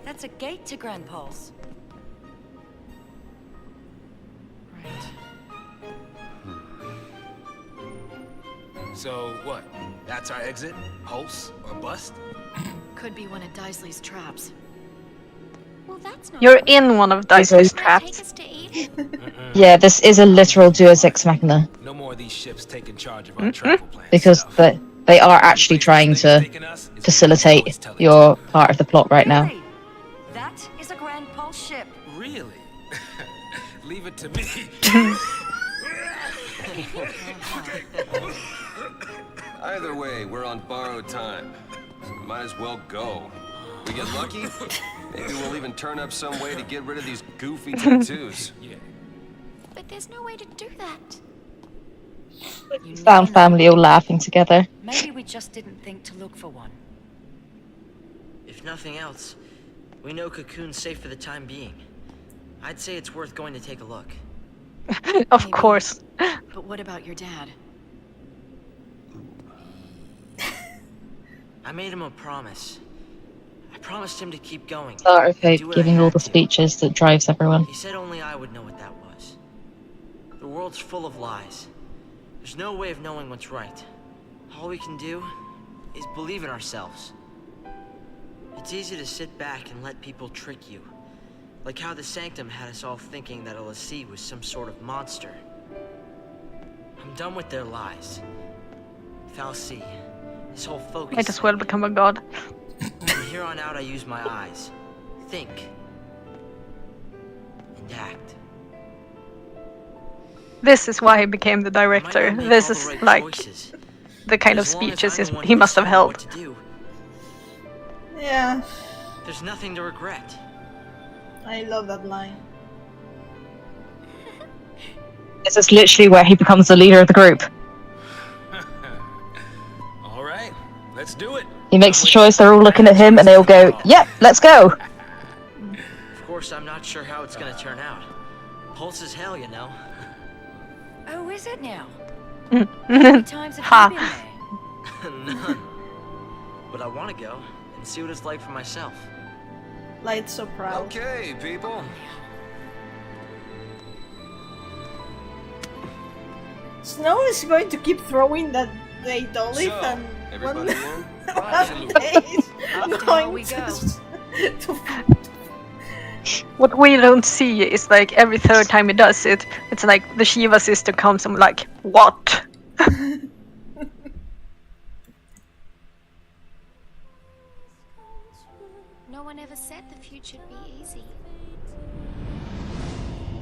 D: That's a gate to Grand Pulse.
E: Right. So what? That's our exit? Pulse or bust?
H: Could be one of Daisley's traps.
G: Well, that's not.
B: You're in one of Dicey's
G: Can I take
B: traps.
G: us to Eden?
A: Yeah, this is a literal Deus Ex Machina
E: No more of these ships taking charge of our travel plans.
A: because they are actually trying to facilitate your part of the plot right now.
D: Really? That is a Grand Pulse ship.
E: Really? Leave it to me.
F: Either way, we're on borrowed time. So we might as well go. We get lucky, maybe we'll even turn up some way to get rid of these goofy tattoos.
E: Yeah.
G: But there's no way to do that.
D: You
A: Found
D: know,
A: family all laughing together.
D: maybe we just didn't think to look for one.
I: If nothing else, we know Cocoon's safe for the time being. I'd say it's worth going to take a look.
B: Of
H: Maybe.
B: course.
H: But what about your dad?
I: I made him a promise. I promised him to keep going.
A: Start of
I: do what I
A: giving all
I: had
A: the
I: to.
A: speeches that drives everyone.
I: He said only I would know what that was. The world's full of lies. There's no way of knowing what's right. All we can do is believe in ourselves. It's easy to sit back and let people trick you. Like how the Sanctum had us all thinking that a Lassie was some sort of monster. I'm done with their lies. Fal'Cie, this whole focus.
B: Might as well become a god.
I: From here on out, I use my eyes. Think. And act.
B: This is why he became the
I: I might
B: director.
I: not make
B: This
I: all the
B: is
I: right
B: like
I: choices,
B: the kind
I: but
B: of
I: as long as
B: speeches
I: I'm the one
B: he
I: who
B: must have
I: decides
B: held.
I: what to do,
C: Yeah,
I: there's nothing to regret.
C: I love that line.
A: This is literally where he becomes the leader of the group.
E: All right, let's do it.
A: He makes a choice, they're all looking at him, and they all go, yep, let's go.
I: Of course, I'm not sure how it's gonna turn out. Pulse is hell, you know.
D: Oh, is it now? How many times have
B: Ha.
D: you been there?
I: None. But I want to go and see what it's like for myself.
C: Light's so proud.
F: Okay, people.
C: Snow is going to keep throwing that they don't leave
F: So,
C: and
F: everybody in?
C: one day is
D: After how we
C: going
D: go.
C: to
B: What we don't see is like every third time he does it, it's like the Shiva sister comes and like, what?
G: No one ever said the future'd be easy.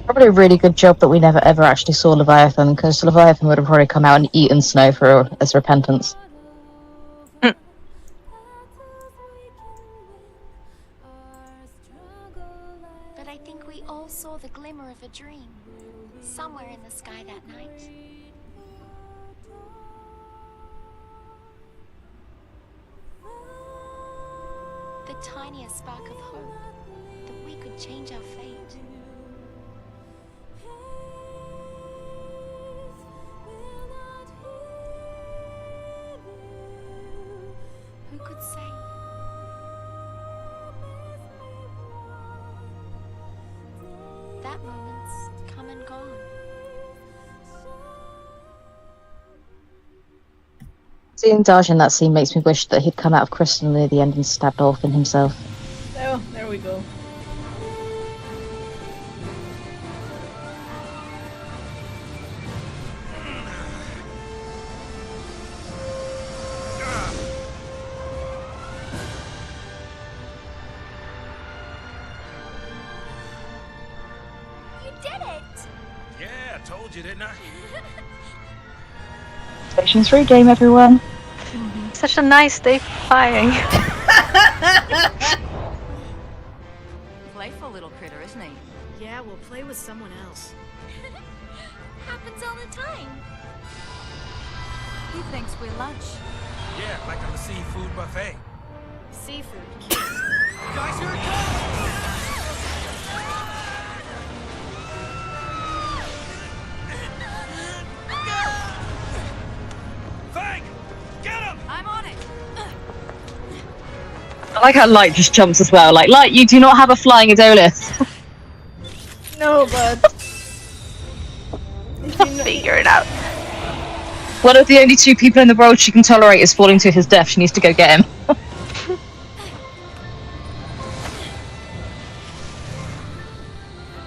A: Probably a really good job that we never ever actually saw Leviathan, because Leviathan would have probably come out and eaten Snow for as repentance.
G: But I think we all saw the glimmer of a dream somewhere in the sky that night. The tiniest spark of hope that we could change our fate. Who could say? That moment's come and gone.
A: Seeing Daj in that scene makes me wish that he'd come out of Crystal near the end and stabbed Orphan himself.
C: Oh, there we go.
G: You did it!
E: Yeah, I told you, didn't I?
A: Station 3 game, everyone.
B: Such a nice day for flying.
D: Playful little critter, isn't he?
H: Yeah, we'll play with someone else.
G: Happens all the time.
D: He thinks we're lunch.
E: Yeah, like on the seafood buffet.
H: Seafood, cute.
E: Guys, here it comes!
A: like how Light just jumps as well. Like, Light, you do not have a flying Adolis.
C: No, but if you know,
B: Figure it out.
A: One of the only two people in the world she can tolerate is falling to his death. She needs to go get him.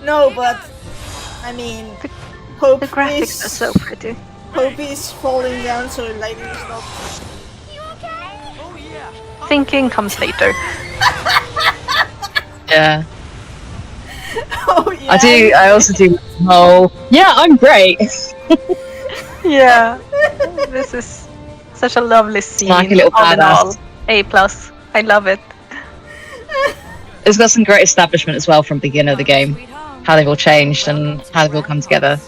C: no, but I mean, Hope
B: The graphics are
C: is
B: so pretty.
C: Hope is falling down, so Lightning is not.
B: Thinking comes later.
A: Yeah.
C: Oh yeah.
A: I also do. Oh, yeah, I'm great.
B: Yeah. This is such a lovely scene.
A: Like a little
B: all in all.
A: badass.
B: A+. I love it.
A: It's got some great establishment as well from the beginning of the game. How they've all changed and how they've all come together.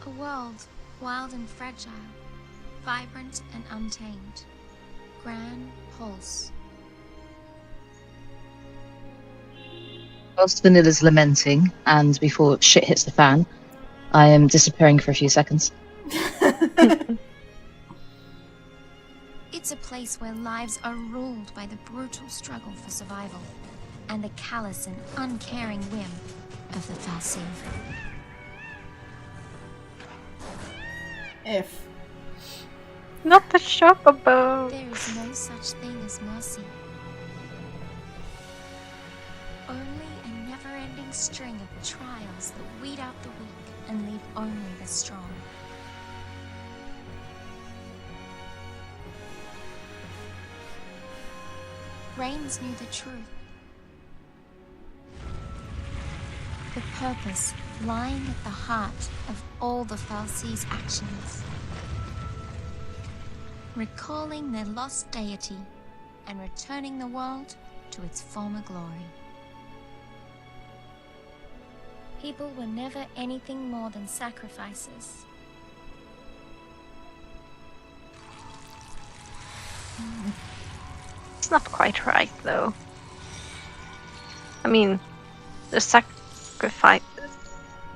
G: A world wild and fragile, vibrant and untamed. Grand pulse.
A: Whilst Vanilla's lamenting, and before shit hits the fan, I am disappearing for a few seconds.
G: It's a place where lives are ruled by the brutal struggle for survival and the callous and uncaring whim of the Fal'Cie.
C: F.
B: Not the chocobo.
G: There is no such thing as mercy. Only a never-ending string of trials that weed out the weak and leave only the strong. Reigns knew the truth. The purpose lying at the heart of all the Fal'Cie's actions. Recalling their lost deity and returning the world to its former glory. People were never anything more than sacrifices.
B: It's not quite right, though. I mean, the sacrifice...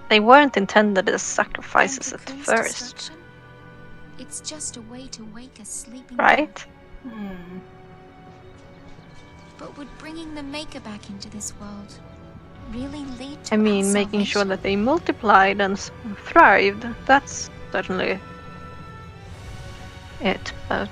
B: They weren't intended as sacrifices at
G: Things
B: first,
G: destruction? It's just a way to wake a sleeping
B: right?
C: Hmm.
G: But would bringing the Maker back into this world really lead to
B: I mean,
G: our
B: making sure
G: salvation?
B: that they multiplied and thrived, that's certainly it, but...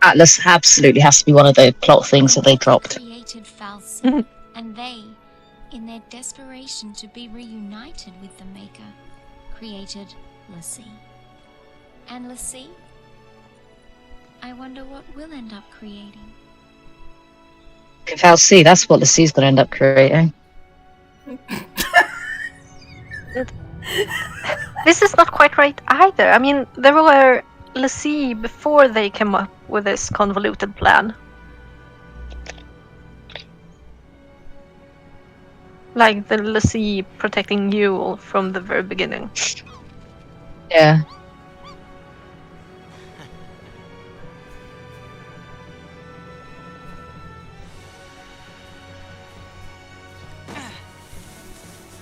A: Atlas absolutely has to be one of the plot things that they dropped.
G: Created Fal'Cie, and they, in their desperation to be reunited with the Maker, created l'Cie. And l'Cie? I wonder what we'll end up creating.
A: If I'll see, that's what the C's going to end up creating.
B: This is not quite right either. I mean, there were l'Cie before they came up with this convoluted plan. Like the l'Cie protecting Yule from the very beginning.
A: Yeah.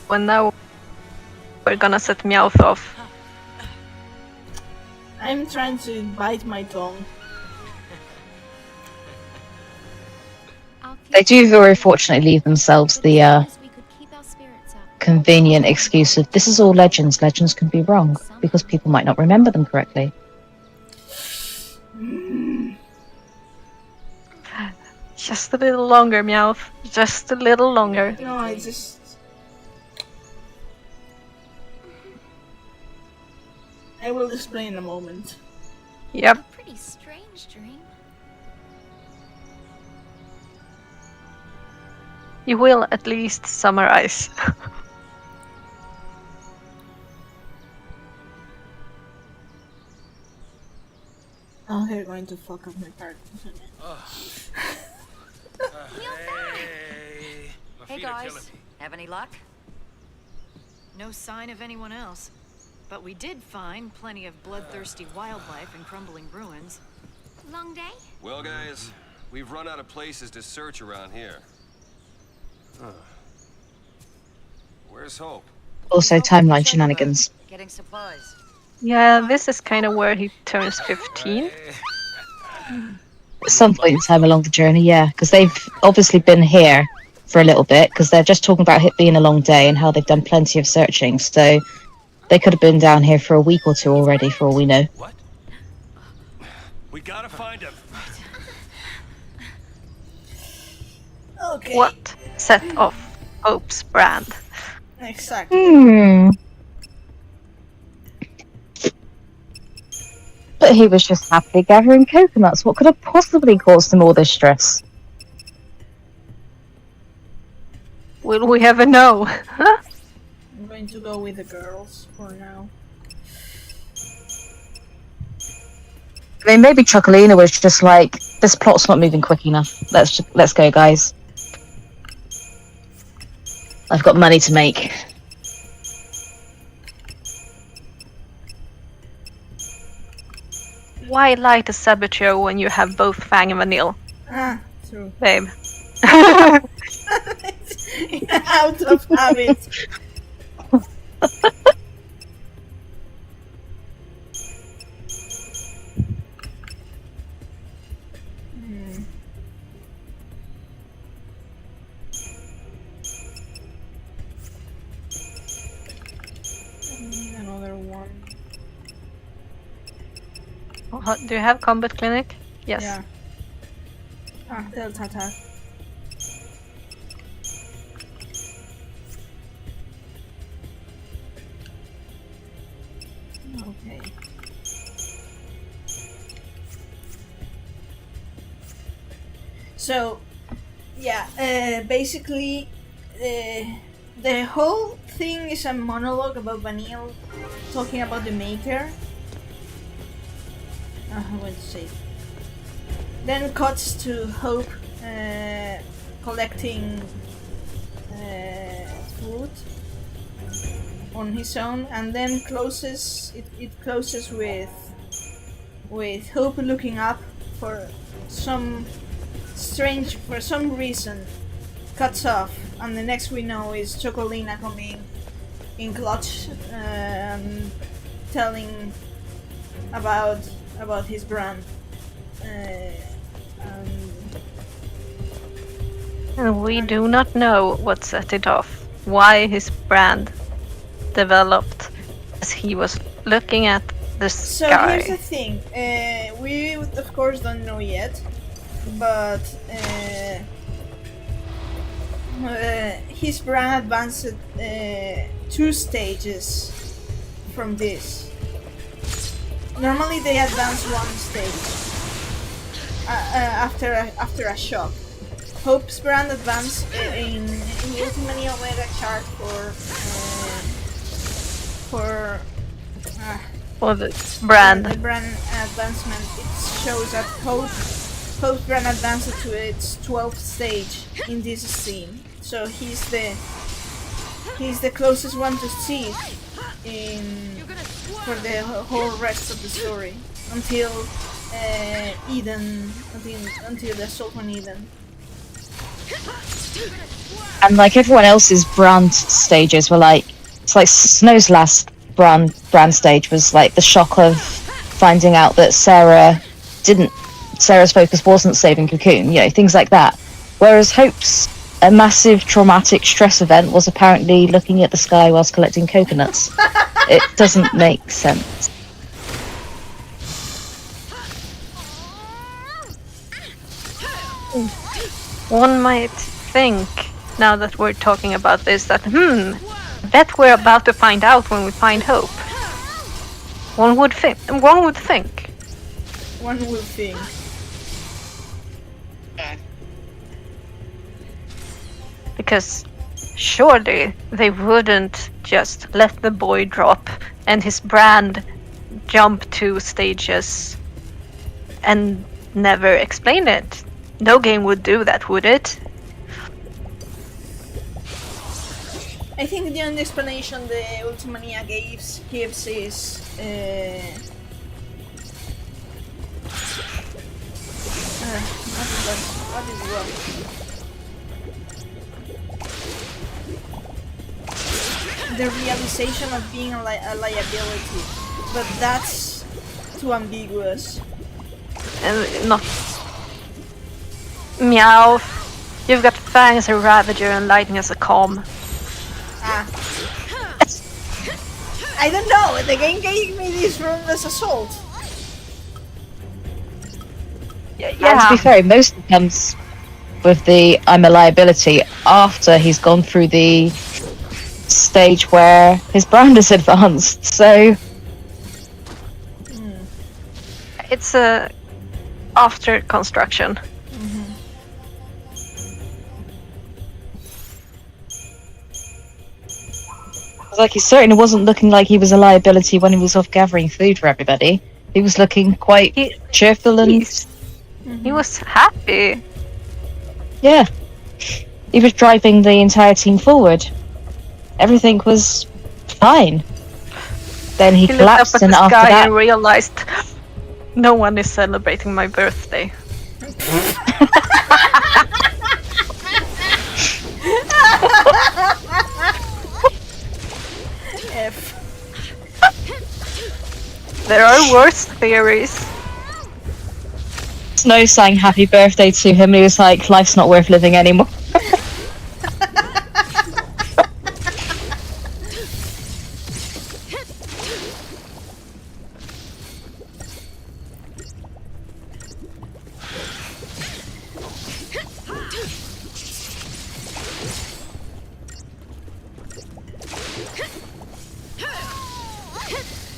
B: When now we're gonna set Meowth off.
C: I'm trying to bite my tongue.
A: They do very fortunately leave themselves the convenient excuse of this is all legends. Legends can be wrong because people might not remember them correctly.
B: Just a little longer, Meowth. Just a little longer.
C: No, I just... I will explain in a moment.
B: Yep.
G: Pretty strange
H: Stream?
B: You will at least summarize.
C: Oh, they're going to fuck up my characters again.
E: Hey, my
H: Hey
E: feet are killing
H: guys,
E: me.
H: have any luck? No sign of anyone else. But we did find plenty of bloodthirsty wildlife in crumbling ruins.
G: Long day?
F: Well, guys, we've run out of places to search around here. Huh. Where's Hope?
A: Also, timeline shenanigans.
H: Getting supplies.
B: Yeah, this is kind of where he turns 15.
A: At some point in time along the journey, yeah, because they've obviously been here for a little bit, because they're just talking about it being a long day and how they've done plenty of searching, so they could have been down here for a week or two already, for all we know.
F: What? We gotta find him.
C: Okay.
B: What set off Hope's brand?
C: Exactly.
A: But he was just happily gathering coconuts. What could have possibly caused him all this stress?
B: Will we ever know?
C: I'm going to go with the girls for now.
A: I mean, maybe Chocolina was just like, this plot's not moving quick enough. Let's go, guys. I've got money to make.
B: Why light a saboteur when you have both Fang and Vanille,
C: Ah, true.
B: babe?
C: Out of habit. Another one.
B: Do you have combat clinic? Yes.
C: Yeah. Ah, Delta attack. Okay. So, yeah, basically, the whole thing is a monologue about Vanille talking about the Maker. I'm going to say. Then cuts to Hope collecting food on his own, and then closes. It closes with Hope looking up for some reason. Cuts off, and the next we know is Chocolina coming in clutch and telling about his brand.
B: And we do not know what set it off. Why his brand developed as he was looking at the
C: So
B: sky.
C: here's the thing. We of course don't know yet, but his brand advanced 2 stages from this. Normally they advance 1 stage after a shock. Hope's brand advanced in the Ultimate Omega chart for
B: the brand.
C: The brand advancement. It shows that Hope's brand advanced to its 12th stage in this scene. So he's the closest one to Steve for the whole rest of the story until Eden, until the assault on Eden.
A: And like everyone else's brand stages were like, it's like Snow's last brand stage was like the shock of finding out that Sarah's focus wasn't saving Cocoon, you know, things like that. Whereas Hope's a massive traumatic stress event was apparently looking at the sky whilst collecting coconuts. It doesn't make sense.
B: One might think, now that we're talking about this, that bet we're about to find out when we find Hope. One would think.
C: One would think.
B: Because surely they wouldn't just let the boy drop and his brand jump 2 stages and never explain it. No game would do that, would it?
C: I think the only explanation the Ultimania gives is what is wrong? The realization of being a liability, but that's too ambiguous.
B: And not... Meow. You've got Fang as a Ravager and Lightning as a Calm.
C: Ah. I don't know, the game gave me this runeless assault.
B: Yeah.
A: And to be fair, most comes with the I'm a liability after he's gone through the stage where his brand is advanced, so...
B: It's a after construction.
A: Like, he certainly wasn't looking like he was a liability when he was off gathering food for everybody. He was looking quite cheerful and...
B: He was happy.
A: Yeah. He was driving the entire team forward. Everything was fine. Then he
B: He looked up
A: collapsed,
B: at the
A: and after
B: sky
A: that...
B: and realized no one is celebrating my birthday.
C: F.
B: There are worse theories.
A: Snow sang happy birthday to him, and he was like, life's not worth living anymore.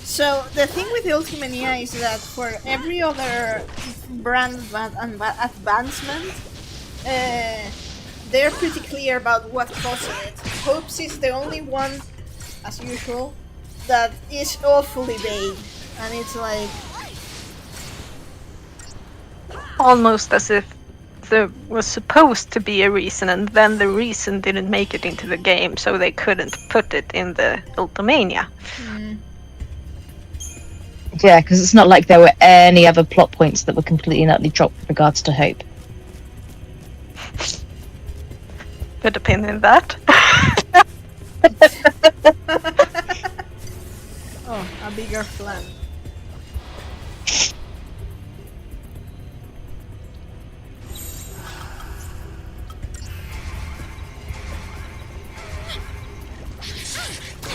C: So the thing with Ultimania is that for every other brand advancement, they're pretty clear about what caused it. Hopes is the only one, as usual, that is awfully vague, and it's like
B: Almost as if there was supposed to be a reason and then the reason didn't make it into the game, so they couldn't put it in the Ultimania.
A: Yeah, because it's not like there were any other plot points that were completely and utterly dropped with regards to Hope.
B: Put a pin in that.
C: oh, a bigger plan.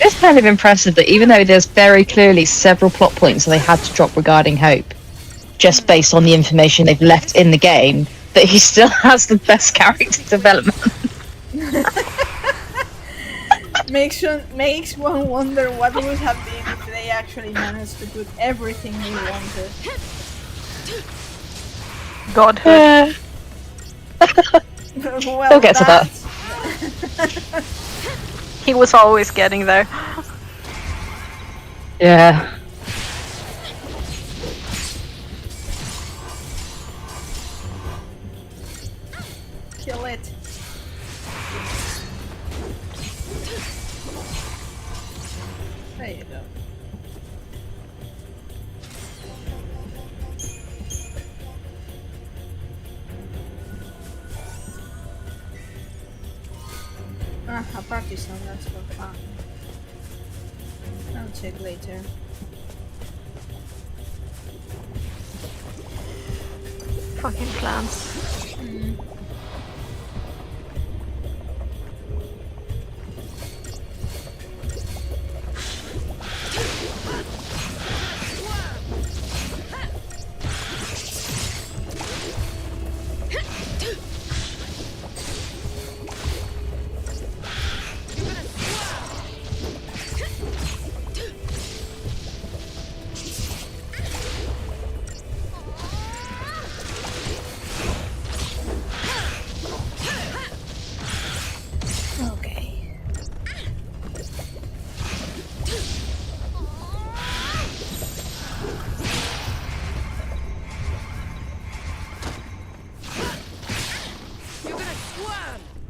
A: It's kind of impressive that even though there's very clearly several plot points that they had to drop regarding Hope, just based on the information they've left in the game, that he still has the best character development.
C: makes one wonder what would have been if they actually managed to put everything they wanted.
B: Godhood.
C: Well,
A: We'll get to that.
B: He was always getting there.
A: Yeah.
C: Kill it. There you go. Ah, a party song, that's for fun. I'll check later.
B: Fucking plants.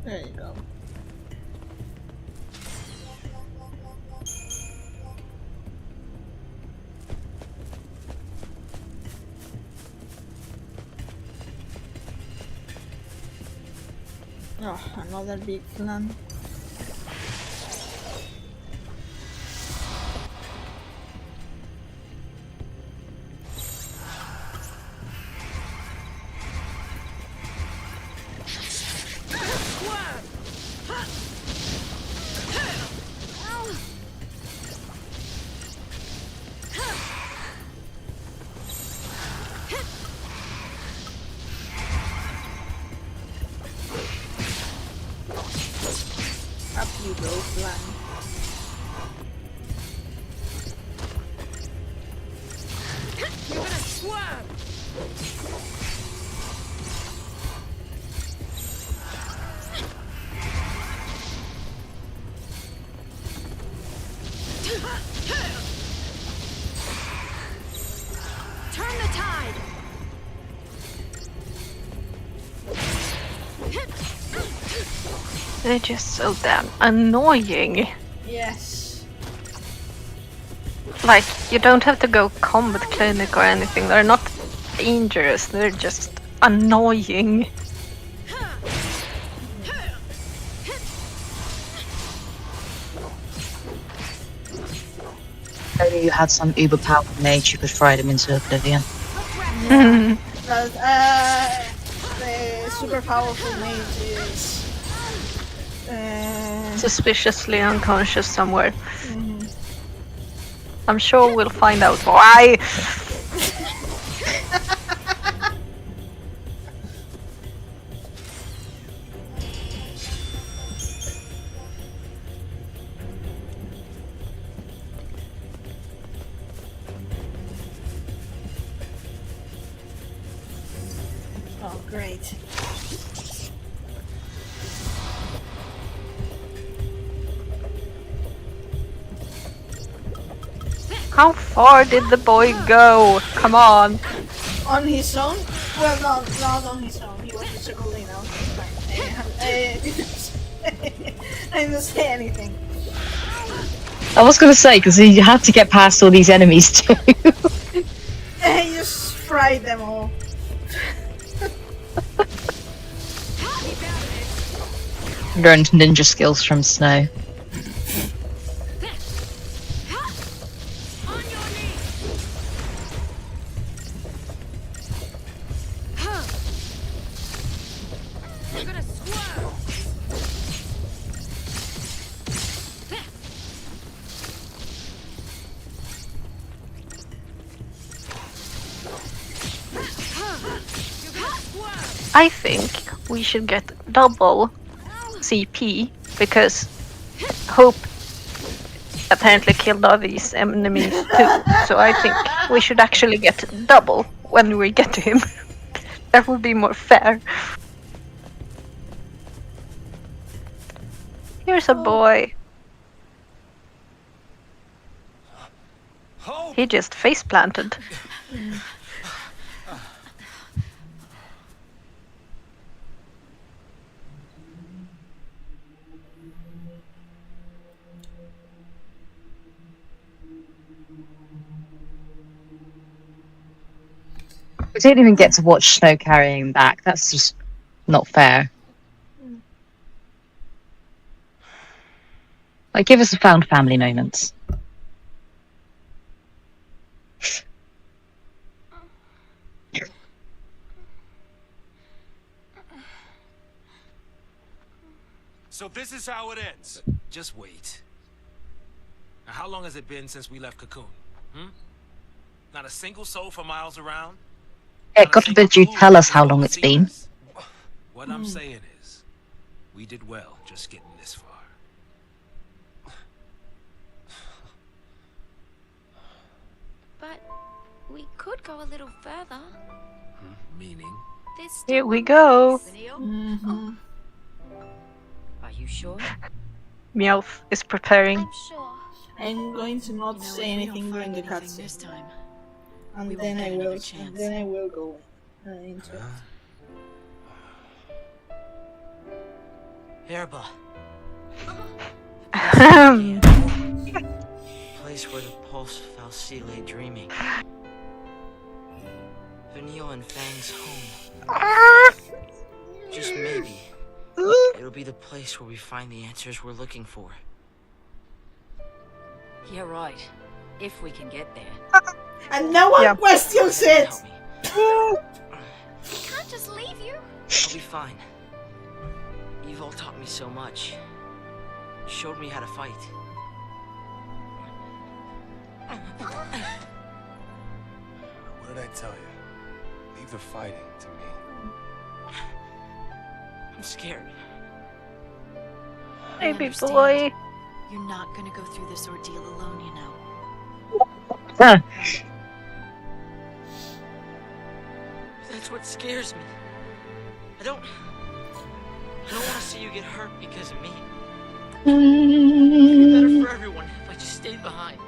C: There you go. Oh, another big plan. Up you go, plan.
H: You're gonna swerve! Turn the tide!
B: They're just so damn annoying.
C: Yes.
B: Like, you don't have to go combat clinic or anything. They're not dangerous. They're just annoying.
A: Maybe you had some uber powerful mage you could fry them into oblivion.
C: But, the super powerful mage is
B: Suspiciously unconscious somewhere. I'm sure we'll find out why.
C: oh great.
B: How far did the boy go? Come on.
C: On his own? Well, not on his own. He was circled in out. I didn't say anything.
A: I was gonna say, because you had to get past all these enemies too.
C: He just fried them all.
A: Learned ninja skills from Snow.
H: You're gonna swerve!
B: I think we should get double CP because Hope apparently killed all these enemies too. So I think we should actually get double when we get to him. That would be more fair. Here's a boy.
F: Hope!
B: He just face planted.
A: We didn't even get to watch Snow carrying him back. That's just not fair. Like, give us a found family moment.
F: So this is how it ends.
E: Just wait. Now, how long has it been since we left Cocoon? Not a single soul for miles around?
A: Yeah,
E: Not a
A: God
E: single
A: forbid you
E: clue
A: tell us
E: has
A: how long it's
E: overseen
A: been.
E: us? What I'm saying is, we did well just getting this far.
G: But we could go a little further.
E: Meaning?
G: There's still
B: Here we
G: one
B: go.
G: place.
C: Mm-hmm.
D: Are you sure?
B: Meowth is preparing.
G: I'm sure.
C: I'm going to not
H: You know,
C: say
H: if we
C: anything
H: don't
C: during
H: find
C: the
H: anything this
C: cutscene,
H: time,
C: and
H: we
C: then
H: won't
C: I
H: get
C: will.
H: another chance.
C: And then I will go into it.
I: Erba. Place where the pulse Falsi lay dreaming. Vanille and Fang's home. Just maybe, it'll be the place where we find the answers we're looking for.
D: Yeah, right. If we can get there.
C: And no one questions it!
I: Help me.
G: Can't just leave you.
I: I'll be fine. You've all taught me so much. Showed me how to fight.
F: What did I tell you? Leave the fighting to me.
I: I'm scared.
B: Baby
H: understand.
B: boy.
H: You're not gonna go through this ordeal alone, you know.
I: That's what scares me. I don't want to see you get hurt because of me. It'd be better for everyone if I just stayed behind.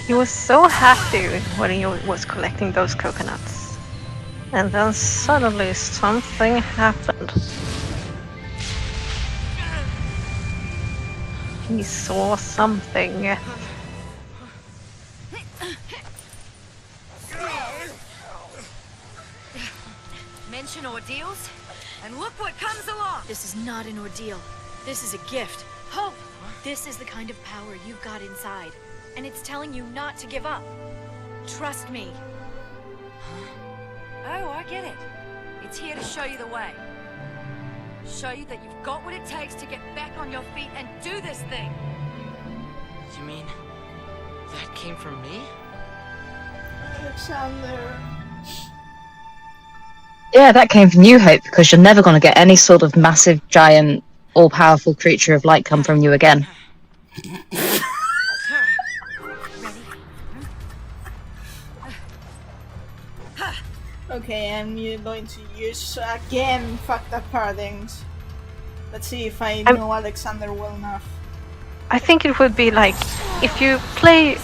B: He was so happy when he was collecting those coconuts. And then suddenly something happened. He saw something.
D: Mention ordeals, and look what comes along.
H: This is not an ordeal. This is a gift. Hope! This is the kind of power you've got inside. And it's telling you not to give up. Trust me.
D: Oh, I get it. It's here to show you the way. Show you that you've got what it takes to get back on your feet and do this thing.
I: You mean that came from me?
C: Alexander.
A: Yeah, that came from you, Hope, because you're never going to get any sort of massive, giant, all-powerful creature of light come from you again.
C: Okay, I'm going to use again fucked up paradigms. Let's see if I know Alexander well enough.
B: I think it would be like if you play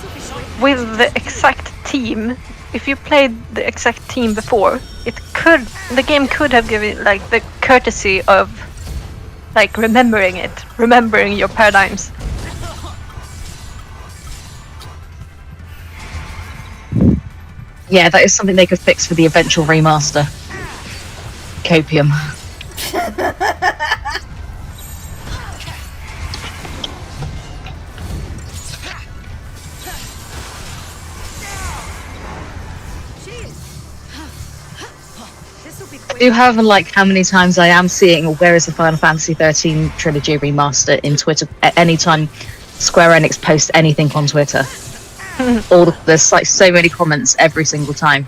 B: with the exact team. If you played the exact team before, the game could have given like the courtesy of like remembering your paradigms.
A: Yeah, that is something they could fix for the eventual remaster. Copium. I do have like how many times I am seeing where is the Final Fantasy XIII Trilogy remaster in Twitter at any time Square Enix posts anything on Twitter. There's like so many comments every single time.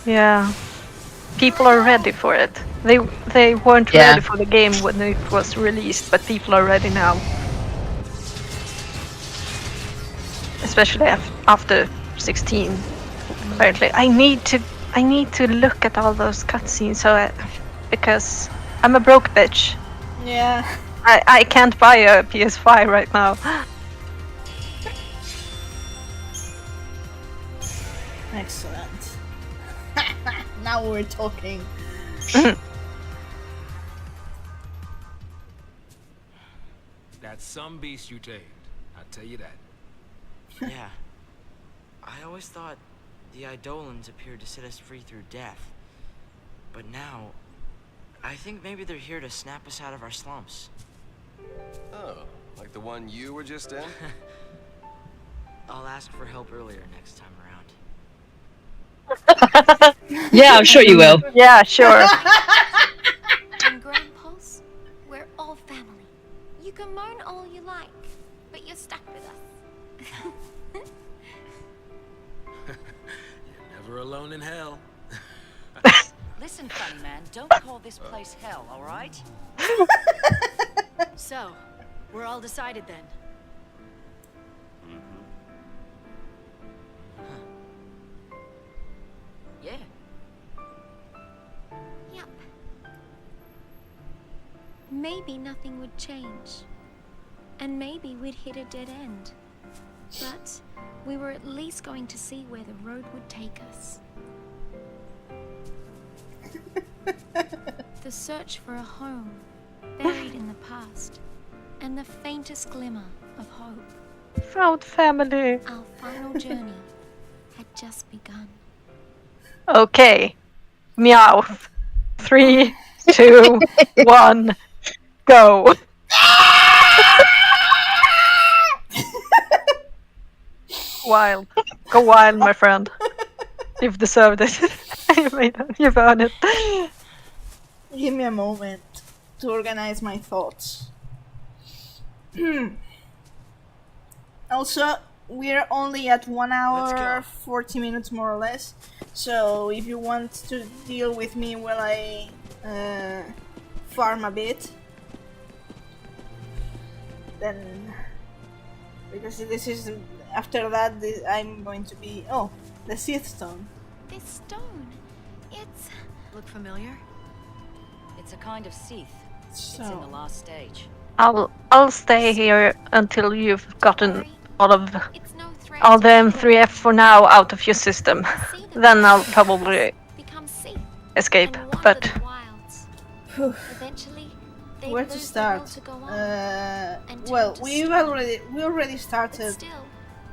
B: Yeah, people are ready for it. They weren't ready for the game when it was released, but people are ready now. Especially after 16. Apparently, I need to look at all those cutscenes because I'm a broke bitch.
C: Yeah.
B: I can't buy a PS5 right now.
C: Excellent. Now we're talking.
E: That's some beast you tamed. I'll tell you that.
I: Yeah. I always thought the Eidolons appeared to set us free through death. But now, I think maybe they're here to snap us out of our slumps.
F: Oh, like the one you were just in?
I: I'll ask for help earlier next time around.
A: Yeah, I'm sure you will.
B: Yeah, sure.
G: And Grandpa's, we're all family. You can moan all you like, but you're stuck with us.
E: You're never alone in hell.
D: Listen, funny man, don't call this place hell, all right?
H: So, we're all decided then.
D: Yeah.
G: Yep. Maybe nothing would change. And maybe we'd hit a dead end. But we were at least going to see where the road would take us. The search for a home, buried in the past, and the faintest glimmer of hope.
B: Found family.
G: Our final journey had just begun.
B: Okay. Meowth. 3, 2, 1, go. Wild. Go wild, my friend. You've deserved it. You've earned it.
C: Give me a moment to organize my thoughts. Also, we're only at 1 hour, 40 minutes more or less. So if you want to deal with me while I farm a bit, then because this is after that I'm going to be the XIII stone.
G: This stone, it's...
H: Look familiar? It's a kind of Seath. It's in the
C: So
H: last stage.
B: I'll stay here until you've gotten all of
G: It's no threat
B: all
G: to
B: the
G: anyone.
B: M3F for now out of your system.
G: See the
B: Then I'll
G: beast
B: probably
G: become Seath
B: escape.
G: and wander
B: But
G: the wilds.
C: Phew.
G: Eventually, they'd
C: where to
G: lose the will
C: start?
G: to go on. And
C: Well,
G: turn to
C: we
G: stone.
C: already
G: But
C: started
G: still,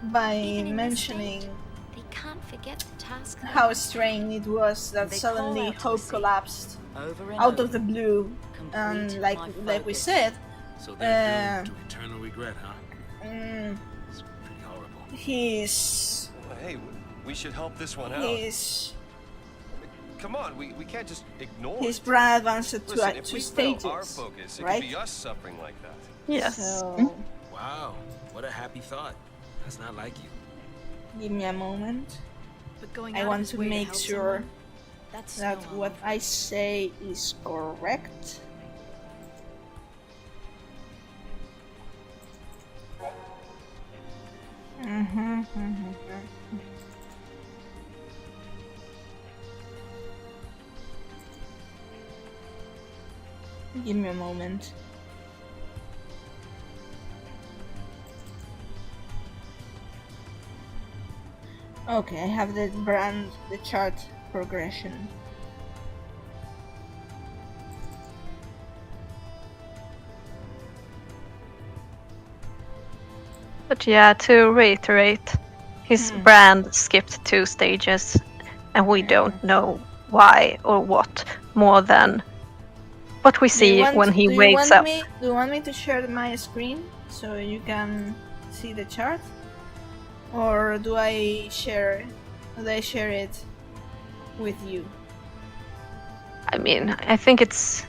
C: by
G: even in this
C: mentioning
G: state, they can't forget the task. they
C: how
G: have.
C: strange it was that
H: They call
C: suddenly
H: out to
C: hope
H: the sea.
C: collapsed
H: Over and
C: out
H: over.
C: of the blue,
H: Complete
C: and
H: my
C: like we
H: focus.
C: said,
E: So they're doomed to eternal regret, huh?
C: mm,
E: It's pretty horrible.
C: his
F: Well, hey, we should help this one out.
C: his
F: Come on, we can't just ignore
C: his
F: it.
C: brand advanced to
F: Listen, if
C: two
F: we fail our
C: stages,
F: focus, it
C: right?
F: could be us suffering like that.
B: yes.
C: So
E: Wow, what a happy thought. That's not like you.
C: give me a moment.
H: But going
C: I
H: out of
C: want
H: his
C: to
H: way
C: make
H: help
C: sure
H: someone, that's
C: that
H: no
C: what
H: love.
C: I say is correct. Give me a moment. Okay, I have the chart progression.
B: But yeah, to reiterate, his brand skipped 2 stages, and we don't know why or what more than what we see when he wakes up.
C: Do you want me to share my screen so you can see the chart, or do I share it with you?
B: I mean, I think it's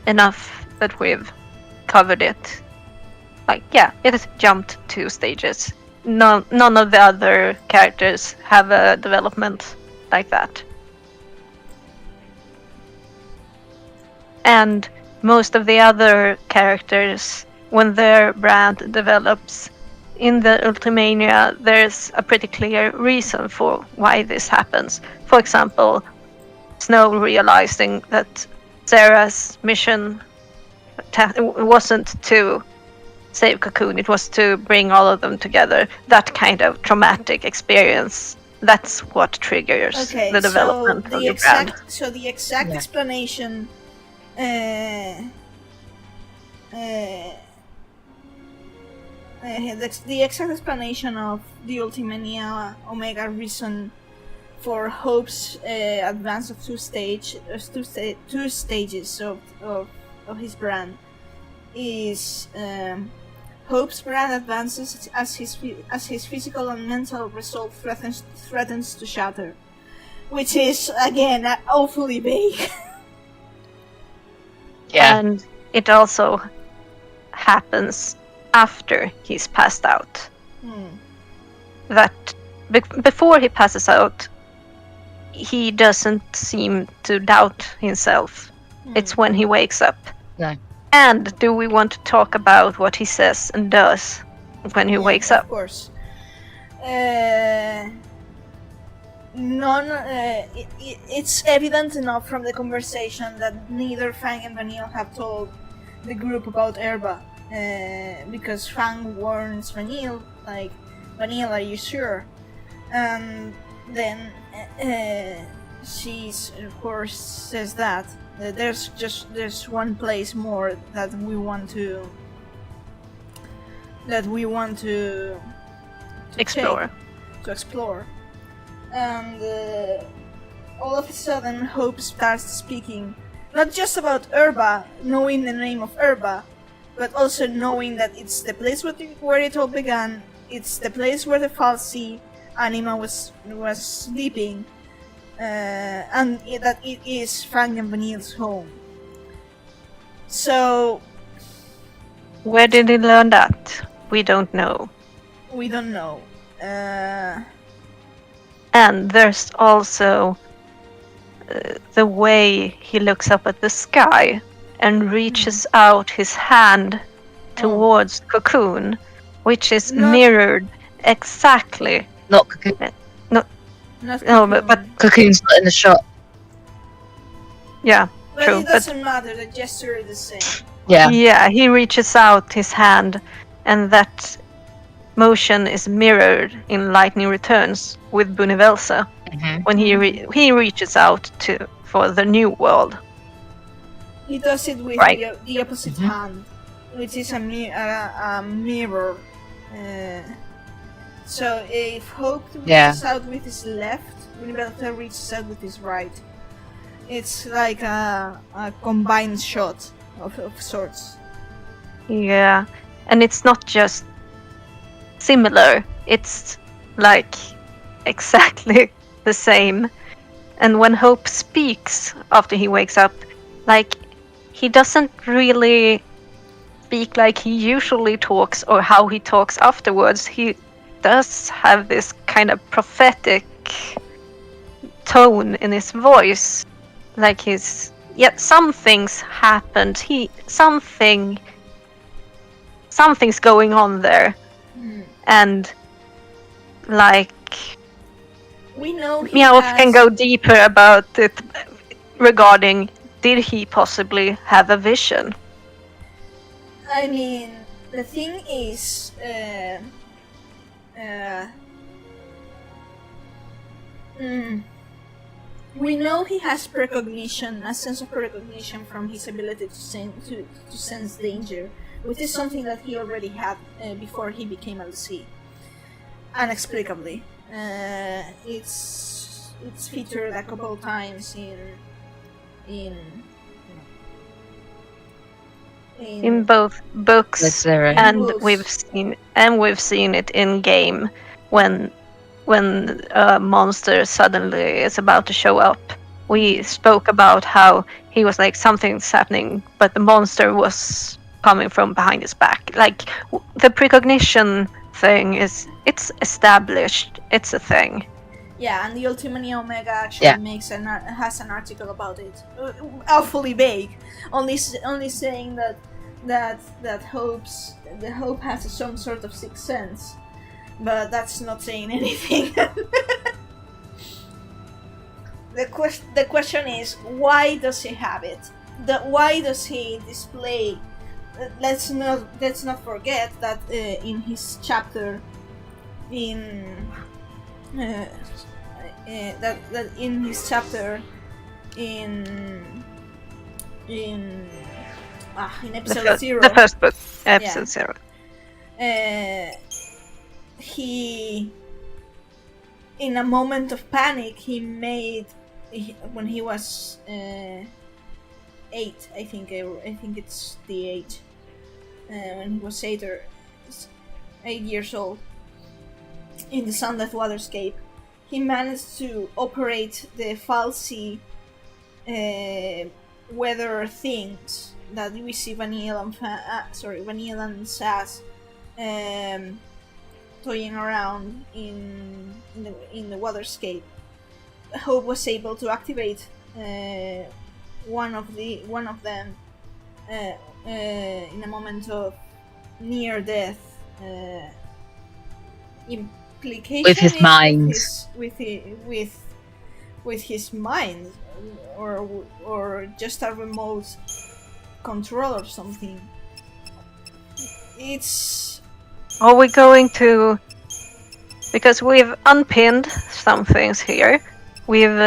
B: enough that we've covered it. Like, yeah, it has jumped 2 stages. None of the other characters have a development like that. And most of the other characters, when their brand develops in the Ultimania, there's a pretty clear reason for why this happens. For example, Snow realizing that Sarah's mission wasn't to save Cocoon, it was to bring all of them together. That kind of traumatic experience, that's what triggers
C: Okay,
B: the development
C: so
B: of the brand.
C: the exact
A: Yeah.
C: explanation the exact explanation of the Ultimania Omega reason for Hope's advance of two stages of his brand is Hope's brand advances as his physical and mental resolve threatens to shatter, which is again awfully vague.
A: Yeah.
B: And it also happens after he's passed out. That before he passes out, he doesn't seem to doubt himself. It's when he wakes up.
C: No.
B: And do we want to talk about what he says and does when he wakes up?
C: Of course. It's evident enough from the conversation that neither Fang and Vanille have told the group about Erba, because Fang warns Vanille, like, Vanille, are you sure? And then she's, of course, says that there's one place more that we want to
B: Explore.
C: to explore. And all of a sudden, Hope starts speaking, not just about Erba, knowing the name of Erba, but also knowing that it's the place where it all began. It's the place where the falsy anima was sleeping, and that it is Frank and Vanille's home. So,
B: Where did he learn that? We don't know.
C: we don't know.
B: And there's also the way he looks up at the sky and reaches out his hand towards Cocoon, which is mirrored exactly.
A: Not Cocoon.
C: Not
B: No, but
A: Cocoon's not in the shot.
B: yeah,
C: but
B: true.
C: it doesn't matter. The gesture is the same.
A: Yeah.
B: Yeah, he reaches out his hand, and that motion is mirrored in Lightning Returns with Bunivelsa when he reaches out for the new world.
C: He does it with
B: Right.
C: the opposite hand, which is a mirror. So if Hope reaches out with his left, Bunivelsa reaches out with his right. It's like a combined shot of sorts.
B: Yeah, and it's not just similar, it's like exactly the same. And when Hope speaks after he wakes up, like, he doesn't really speak like he usually talks or how he talks afterwards. He does have this kind of prophetic tone in his voice, like something's happened. Something's going on there. And like,
C: we know
B: Meowth can go deeper about it regarding, did he possibly have a vision?
C: I mean, the thing is, we know he has precognition, a sense of precognition from his ability to sense danger, which is something that he already had before he became LC. Inexplicably, it's featured a couple times
B: in both books, and
C: books.
B: we've seen it in game when a monster suddenly is about to show up. We spoke about how he was like, something's happening, but the monster was coming from behind his back. Like, the precognition thing it's established, it's a thing.
C: Yeah, and the Ultimate Omega actually has an article about it, awfully vague, only saying that Hope has some sort of sixth sense, but that's not saying anything. The question is, why does he have it? Why does he display? Let's not forget that in his chapter in episode 0,
B: the first book, episode 0,
C: he, in a moment of panic, when he was 8, I think it's the age, when he was 8 years old, in the Sundeath Waterscape, he managed to operate the falsy weather things that we see Vanille and Sass toying around in the waterscape. Hope was able to activate one of them in a moment of near death implication
A: with his mind,
C: with his mind, or just a remote control or something. It's.
B: Are we going to because we've unpinned some things here. We've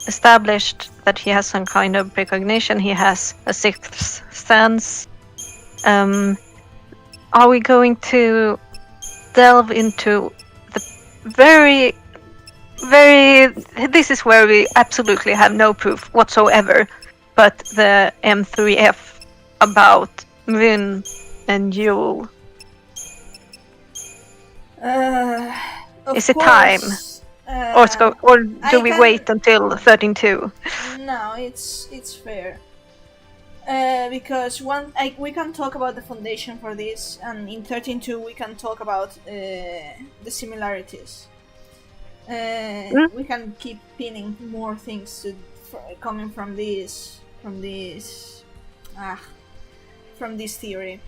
B: established that he has some kind of precognition. He has a sixth sense. Are we going to delve into the very, very... This is where we absolutely have no proof whatsoever, but the M3F about Vin and Yule. Is it time? Or do we wait until 13.2?
C: No, it's fair. Because we can talk about the foundation for this, and in 13.2 we can talk about the similarities. We can keep pinning more things coming from this theory.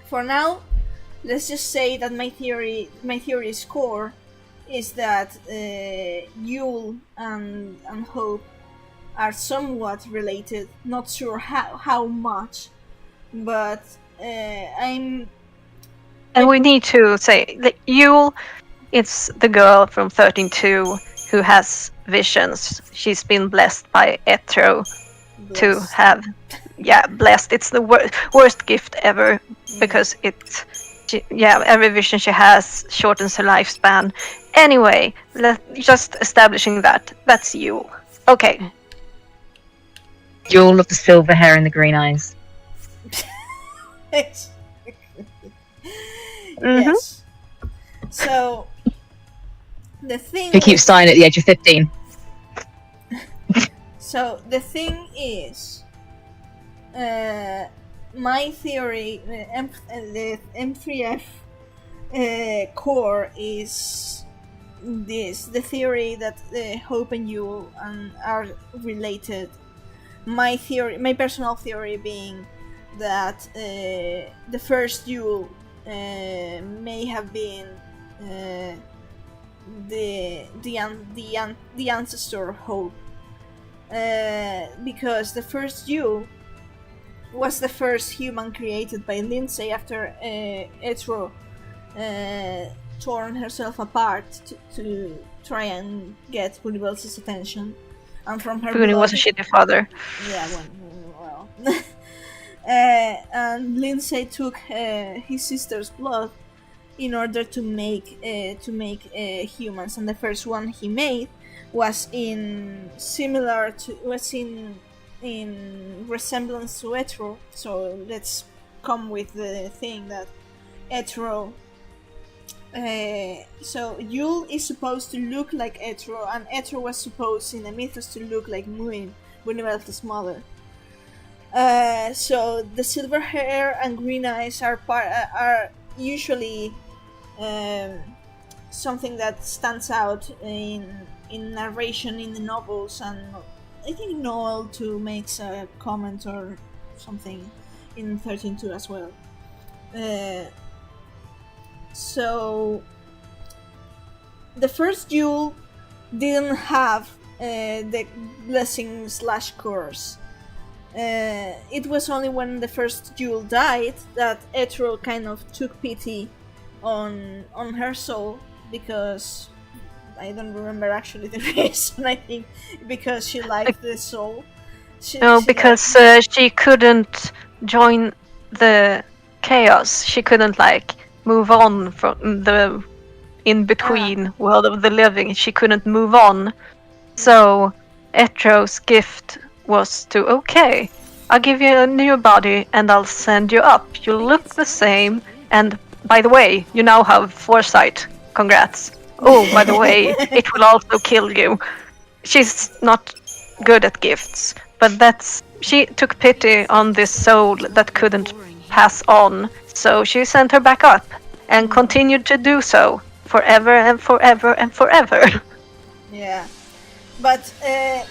C: For now, let's just say that my theory's core is that Yule and Hope are somewhat related. Not sure how much, but And
B: we need to say that Yule, it's the girl from 13.2 who has visions. She's been blessed by Etro to have... Yeah, blessed. It's the worst gift ever, because every vision she has shortens her lifespan. Anyway, just establishing that. That's Yule. Okay.
A: Yule of the silver hair and the green eyes.
C: Yes. So, the thing...
A: Who keeps dying at the age of 15.
C: So, the thing is... my theory, the M3F core is this: the theory that Hope and Yule are related. My personal theory being that the first Yule may have been the ancestor Hope, because the first Yule was the first human created by Lindsay after Etro torn herself apart to try and get Bunnyvel's attention, and from her
B: Bunny was a shitty father.
C: Yeah, well. And Lindsay took his sister's blood in order to make humans, and the first one he made was in resemblance to Etro. So let's come with the thing that Etro... so Yule is supposed to look like Etro, and Etro was supposed in the mythos to look like Muin, Bunnyvel's mother. So the silver hair and green eyes are usually something that stands out in narration in the novels, and I think Noel too makes a comment or something in 13.2 as well. So the first Yule didn't have the blessing / curse. It was only when the first Yule died that Etro kind of took pity on her soul, because I don't remember actually the reason. I think because she liked the soul. She couldn't join the chaos. She couldn't move on from the in-between world of the living. She couldn't move on. So Etro's gift was to, okay, I'll give you a new body and I'll send you up. You look the same, and by the way, you now have foresight. Congrats. Oh, by the way, it will also kill you. She's not good at gifts, but she took pity on this soul that couldn't pass on, so she sent her back up and continued to do so forever and forever and forever. Yeah. But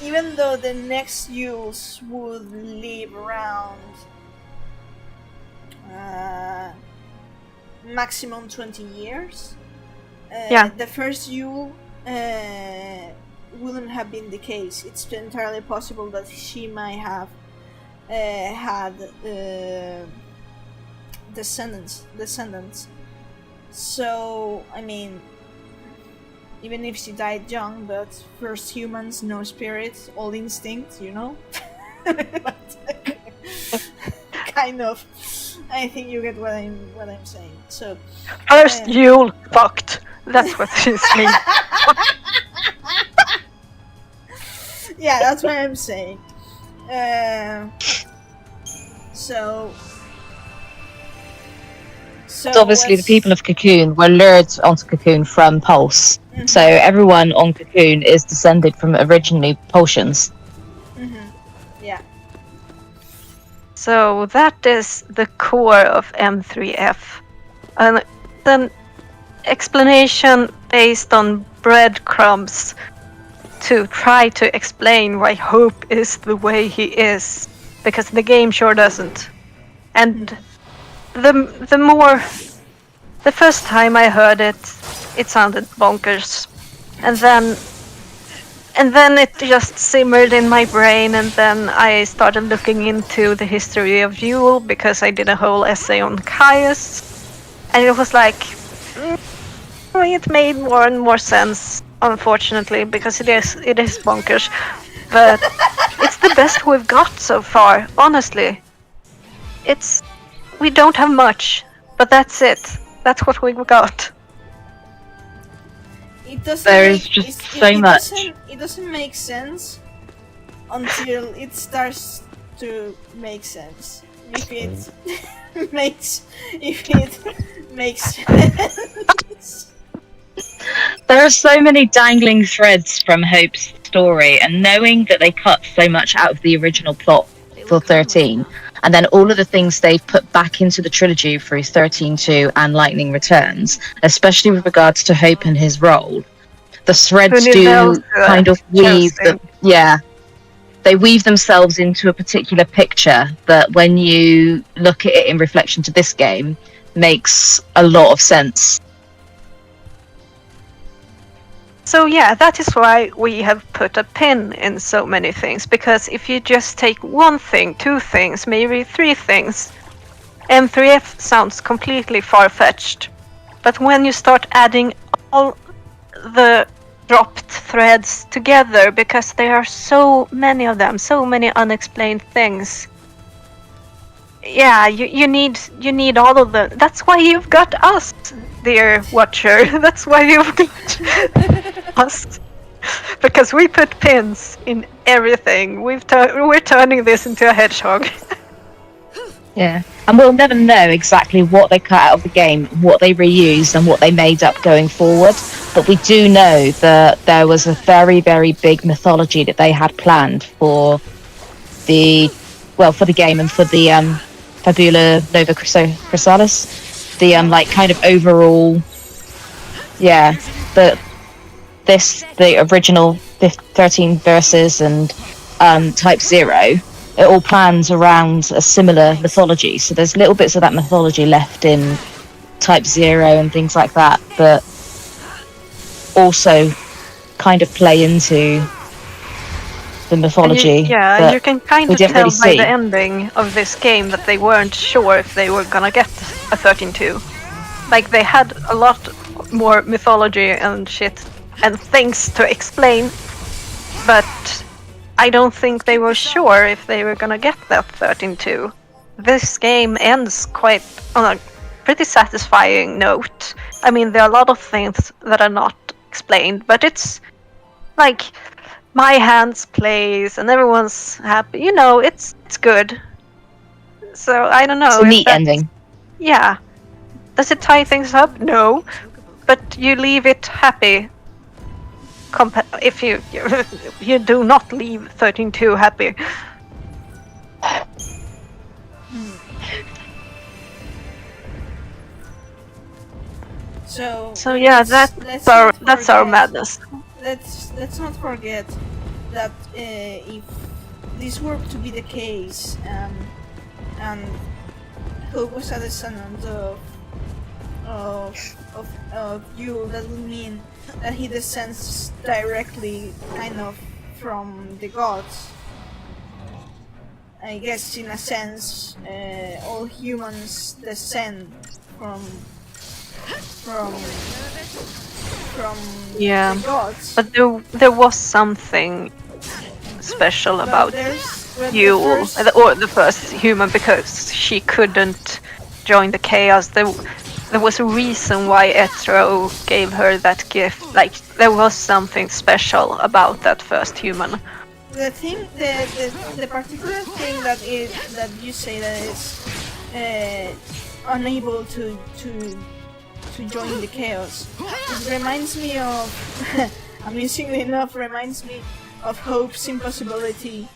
C: even though the next Yules would live around maximum 20 years, the first Yule wouldn't have been the case. It's entirely possible that she might have had descendants. So, I mean, even if she died young, but first humans, no spirit, all instinct, you know? Kind of. I think you get what I'm saying. So
B: First Yule fucked. That's what she's saying.
C: yeah, that's what I'm saying. So
A: Obviously, the people of Cocoon were lured onto Cocoon from Pulse.
C: Mhm.
A: So everyone on Cocoon is descended from originally Pulsions.
C: Yeah.
B: So that is the core of M3F. And then explanation based on breadcrumbs to try to explain why Hope is the way he is. Because the game sure doesn't. And the first time I heard it, it sounded bonkers. And then it just simmered in my brain, and then I started looking into the history of Yule because I did a whole essay on Caius, and it was like it made more and more sense, unfortunately, because it is bonkers, but it's the best we've got so far. Honestly, we don't have much, but that's it. That's what we've got.
C: It doesn't.
A: There's just so much.
C: It doesn't make sense until it starts to make sense. If it makes sense.
A: There are so many dangling threads from Hope's story, and knowing that they cut so much out of the original plot for 13, and then all of the things they've put back into the trilogy through 13-2 and Lightning Returns, especially with regards to Hope and his role, the threads do kind of weave they weave themselves into a particular picture that, when you look at it in reflection to this game, makes a lot of sense.
B: So yeah, that is why we have put a pin in so many things, because if you just take one thing, two things, maybe three things, M3F sounds completely far-fetched. But when you start adding all the dropped threads together, because there are so many of them, so many unexplained things, yeah, you need all of them. That's why you've got us, dear watcher. That's why you've got us, because we put pins in everything. We're turning this into a hedgehog.
A: Yeah, and we'll never know exactly what they cut out of the game, what they reused, and what they made up going forward. But we do know that there was a very, very big mythology that they had planned for the game and for the Fabula Nova Chrysalis, the kind of overall, the original 13 verses and Type 0. It all plans around a similar mythology, so there's little bits of that mythology left in Type 0 and things like that, but also kind of play into the mythology.
B: You can kind of tell
A: really
B: by the ending of this game that they weren't sure if they were gonna get a 13-2. Like, they had a lot more mythology and shit and things to explain, but I don't think they were sure if they were gonna get that 13-2. This game ends quite on a pretty satisfying note. I mean, there are a lot of things that are not explained, but it's like my hands plays and everyone's happy. You know, it's good. So I don't know.
A: It's a neat ending.
B: Yeah. Does it tie things up? No. But you leave it happy. If you do not leave 13-2 happy.
C: So
B: yeah, that's our madness.
C: Let's not forget that if this were to be the case, and Hope was a descendant of Yule, that would mean that he descends directly, kind of, from the gods. I guess, in a sense, all humans descend from from
B: Yeah.
C: the gods.
B: But there was something special
C: But
B: about
C: but
B: Yule,
C: the first-
B: or the first human, because she couldn't join the chaos. There was a reason why Ethro gave her that gift. Like, there was something special about that first human.
C: the thing, the particular thing that you say that is unable to join the chaos, it reminds me of, amusingly enough, reminds me of Hope's impossibility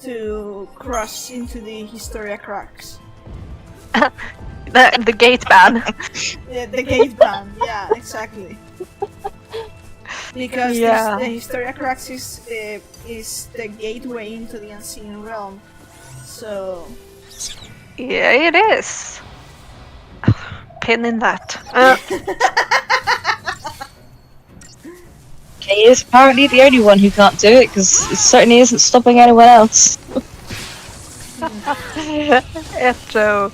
C: to cross into the Historia cracks.
B: The gate ban.
C: Yeah, the gate ban. Yeah, exactly. Because
B: Yeah.
C: the Historia cracks is the gateway into the unseen realm. So
B: Yeah, it is. Pin in that.
A: He is apparently the only one who can't do it because it certainly isn't stopping anyone else.
B: Ethro.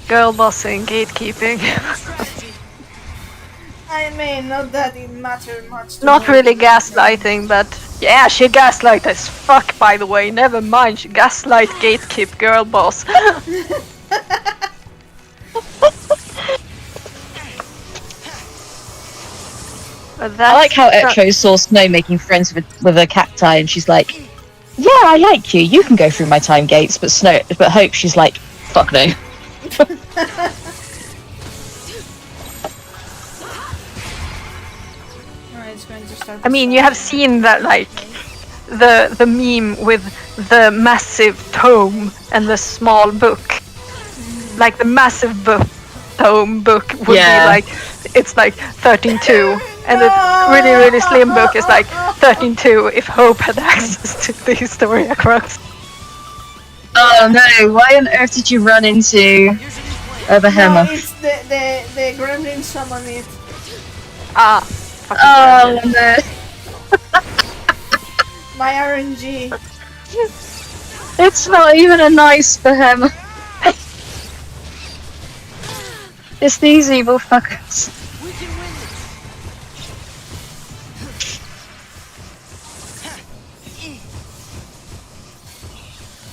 B: Girl bossing, gatekeeping.
C: I mean, not that it mattered much. To
B: Not
C: her.
B: really gaslighting, but yeah, she gaslight as fuck, by the way. Never mind, she gaslight gatekeep girl boss. But
A: I like how Etro saw Snow making friends with a cacti, and she's like, "Yeah, I like you. You can go through my time gates." But Hope, she's like, "Fuck no."
C: Alright, it's going to start.
B: I mean, you have seen that, like, the meme with the massive tome and the small book. Like, the massive tome book would be like, it's like 13.2, and the really, really slim book is like 13.2 if Hope had access to the Historia Crux.
A: Oh no! Why on earth did you run into
C: No,
A: Behemoth?
C: it's the gremlin summon it.
B: Ah, fucking
A: Oh no!
C: My RNG.
A: It's not even a nice Behemoth. It's these evil fuckers.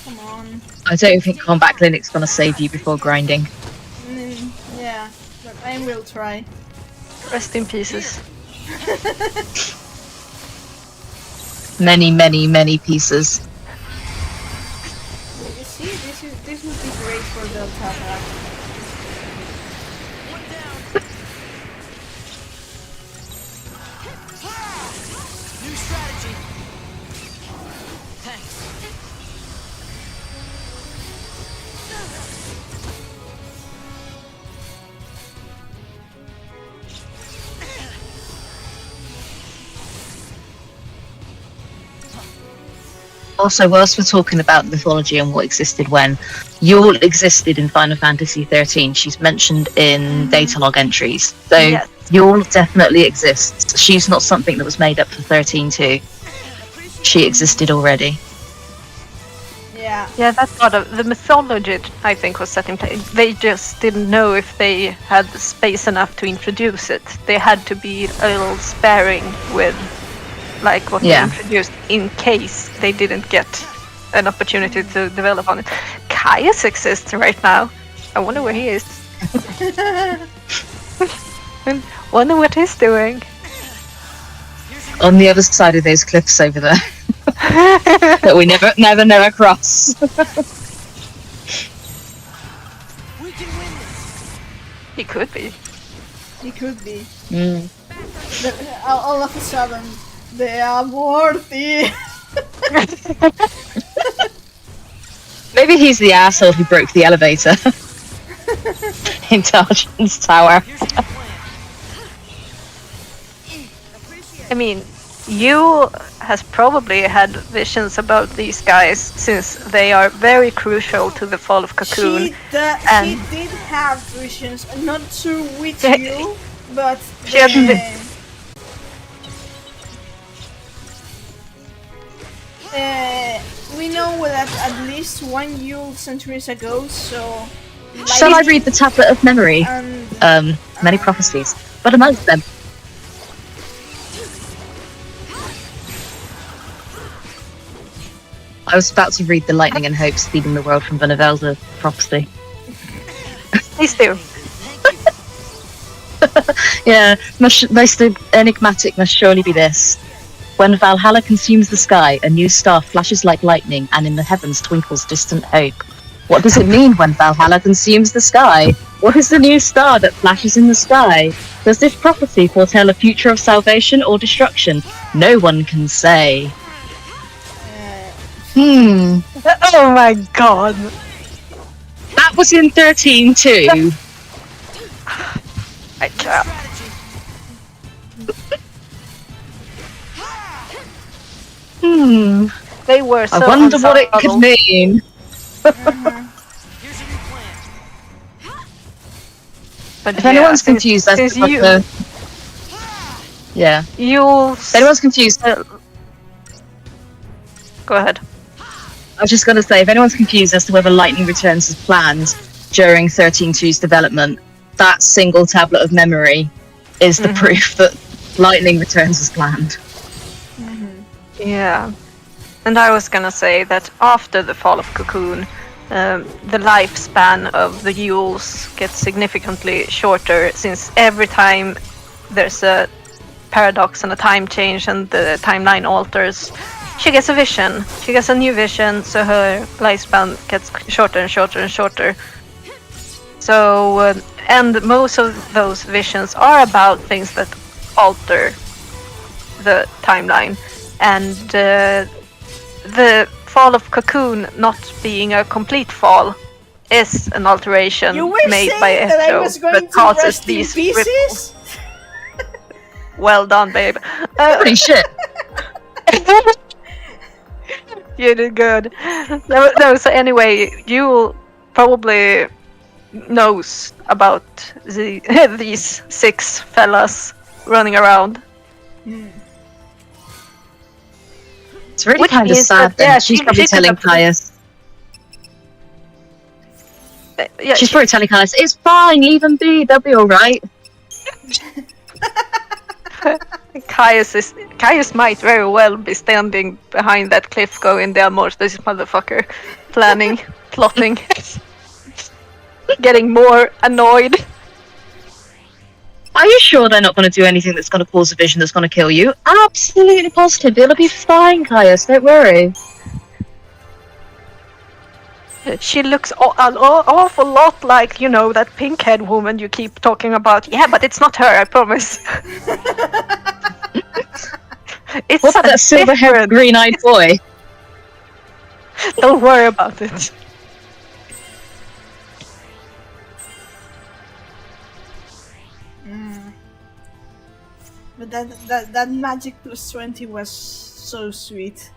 C: Come on.
A: I don't think Combat Clinic's gonna save you before grinding.
C: Yeah, but I will try.
B: Rest in pieces.
A: Many, many, many pieces.
C: You see, this would be great for the attack.
I: New strategy. Thanks.
A: Also, whilst we're talking about mythology and what existed when, Yule existed in Final Fantasy XIII. She's mentioned in data log entries. So
B: Yes.
A: Yule definitely exists. She's not something that was made up for 13.2. She existed already.
C: Yeah.
B: Yeah, that's part of the mythology, I think, was set in place. They just didn't know if they had space enough to introduce it. They had to be a little sparing with, like, what they introduced in case they didn't get an opportunity to develop on it. Caius exists right now. I wonder where he is. Wonder what he's doing.
A: On the other side of those cliffs over there. That we never cross.
I: We can win this.
B: He could be.
C: It could be.
A: Mm.
C: All of a sudden, they are worthy.
A: Maybe he's the asshole who broke the elevator. Intelligence Tower.
I: Here's your plan.
B: I mean, you has probably had visions about these guys since they are very crucial to the fall of Cocoon.
C: She
B: and
C: did have visions. I'm not sure which
B: Yeah,
C: you, but
B: she had the-
C: we know that at least 1 Yule centuries ago. So
A: Shall I read the Tablet of Memory?
C: And
A: Many prophecies. but amongst them. I was about to read The Lightning and Hope Speeding the World from Benevelda prophecy.
B: Please do.
A: Yeah, most enigmatic must surely be this. When Valhalla consumes the sky, a new star flashes like lightning, and in the heavens twinkles distant hope. What does it mean when Valhalla consumes the sky? What is the new star that flashes in the sky? Does this prophecy foretell a future of salvation or destruction? No one can say.
B: Oh my god.
A: That was in 13-2.
B: I can't. They were so
A: I wonder what it could
B: unsubtle.
A: mean.
B: But
A: If
B: yeah,
A: anyone's
B: since-
A: confused as
B: since
A: to what
B: you,
A: the... Yeah. If anyone's confused...
B: Go ahead.
A: I was just going to say, if anyone's confused as to whether Lightning Returns is planned during 13-2's development, that single tablet of memory is the proof that Lightning Returns is planned.
B: Yeah. And I was gonna say that after the fall of Cocoon, the lifespan of the Yules gets significantly shorter, since every time there's a paradox and a time change and the timeline alters, she gets a vision. She gets a new vision, so her lifespan gets shorter and shorter and shorter. So, and most of those visions are about things that alter the timeline. And the fall of Cocoon not being a complete fall is an alteration
C: You were
B: made
C: saying
B: by
C: that I
B: Echo
C: was going
B: that
C: to
B: causes
C: rest in
B: these
C: pieces?
B: ripples. Well done, babe.
A: Holy shit.
B: You did good. No, so anyway, you probably knows about these 6 fellas running around.
A: It's really
B: Which
A: kind of
B: means
A: sad
B: that,
A: then.
B: yeah,
A: She's
B: she
A: probably
B: could
A: telling
B: have-
A: Caius.
B: Yeah,
A: She's probably telling Caius, it's fine, leave them be, they'll be alright.
B: Caius might very well be standing behind that cliff going, Delmore, this motherfucker, planning, plotting, getting more annoyed.
A: Are you sure they're not going to do anything that's going to cause a vision that's going to kill you? Absolutely positive. It'll be fine, Caius. Don't worry.
B: She looks an awful lot like, you know, that pink-haired woman you keep talking about. Yeah, but it's not her, I promise. It's
A: What about that silver-haired,
B: different.
A: green-eyed boy?
B: Don't worry about it.
C: But that magic plus 20 was so sweet.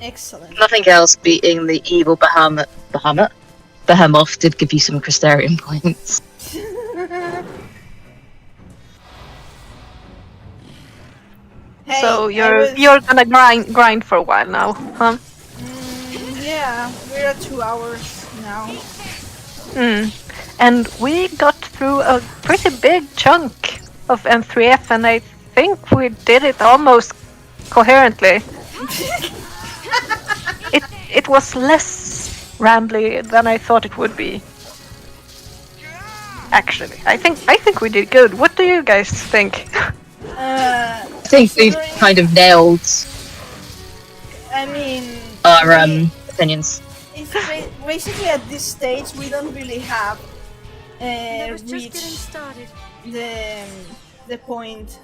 C: Excellent.
A: Nothing else beating the evil Behemoth did give you some Crystarium points.
C: Hey,
B: So
C: I
B: you're
C: was-
B: gonna grind for a while now, huh?
C: Yeah, we're at 2 hours now.
B: And we got through a pretty big chunk of M3F, and I think we did it almost coherently. It was less rambly than I thought it would be. Actually, I think we did good. What do you guys think?
A: I think we've kind of nailed
C: I mean,
A: our opinions.
C: it's basically at this stage we don't really have
H: That was just getting
C: reached
H: started.
C: the point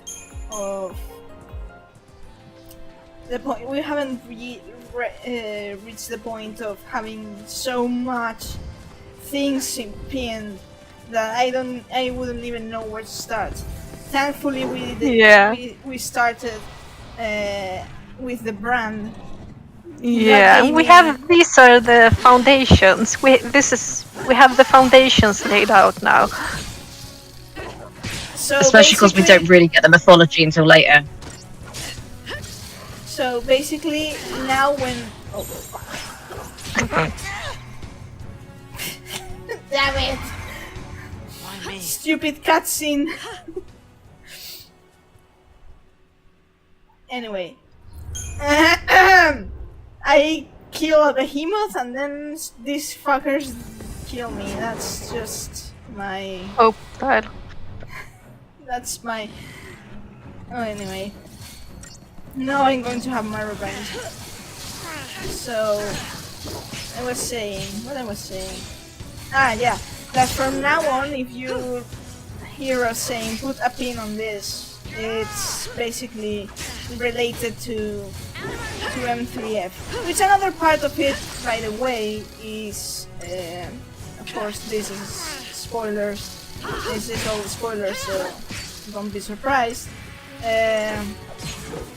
C: of the point. We haven't reached the point of having so much things in pinned that I wouldn't even know where to start. Thankfully, we started with the brand.
B: Yeah,
C: Nothing,
B: we have these are the foundations. We have the foundations laid out now.
C: So
A: Especially because we
C: basically-
A: don't really get the mythology until later.
C: So basically, now when damn it!
I: Why me?
C: Stupid cutscene. Anyway, I kill a behemoth and then these fuckers kill me. That's just my.
B: Oh, God.
C: That's my. Oh, anyway. Now I'm going to have my revenge. So, what I was saying. Ah, yeah. That from now on, if you hear us saying put a pin on this, it's basically related to M3F. Which another part of it, by the way, is of course this is spoilers. This is all spoilers, so don't be surprised.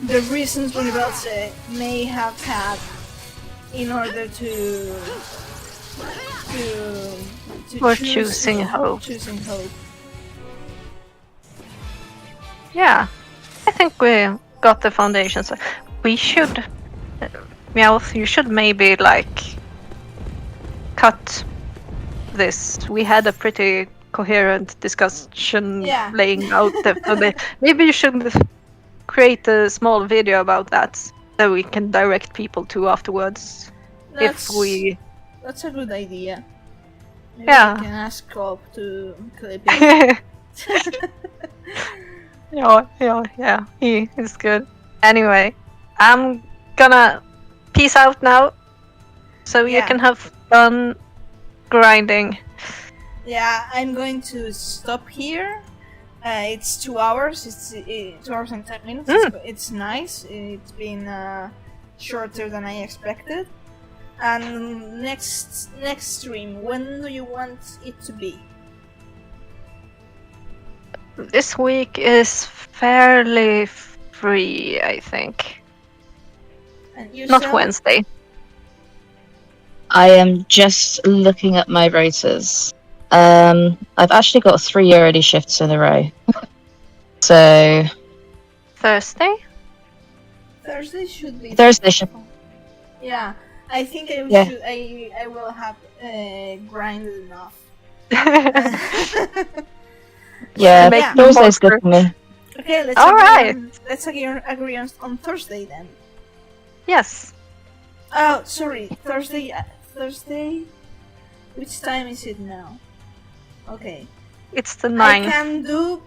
C: The reasons Loredive may have had in order to
B: Or choosing hope.
C: Choosing hope.
B: Yeah, I think we got the foundation. So we should, Meowth, you should maybe like cut this. We had a pretty coherent discussion
C: Yeah.
B: laying out the. Maybe you should create a small video about that that we can direct people to afterwards. If we.
C: That's a good idea. Maybe
B: Yeah.
C: I can ask Cobb to clip it.
B: Yeah, he is good. Anyway, I'm gonna peace out now, so you
C: Yeah.
B: can have fun grinding.
C: Yeah, I'm going to stop here. It's 2 hours. It's 2 hours and 10 minutes. It's nice. It's been shorter than I expected. And next stream, when do you want it to be?
B: This week is fairly free, I think.
C: And you,
B: Not
C: Sel?
B: Wednesday.
A: I am just looking at my rotors. I've actually got 3 early shifts in a row. So
B: Thursday?
C: Thursday should be.
A: Thursday should.
C: Yeah, I think I
A: Yeah.
C: should. I will have grinded enough.
A: Yeah,
B: Make
C: Yeah.
A: Thursday's
B: more
A: good for me.
C: Okay, let's
B: All
C: agree
B: right.
C: let's agree on Thursday then.
B: Yes.
C: Oh, sorry, Thursday. Thursday. Which time is it now? Okay.
B: It's the 9th.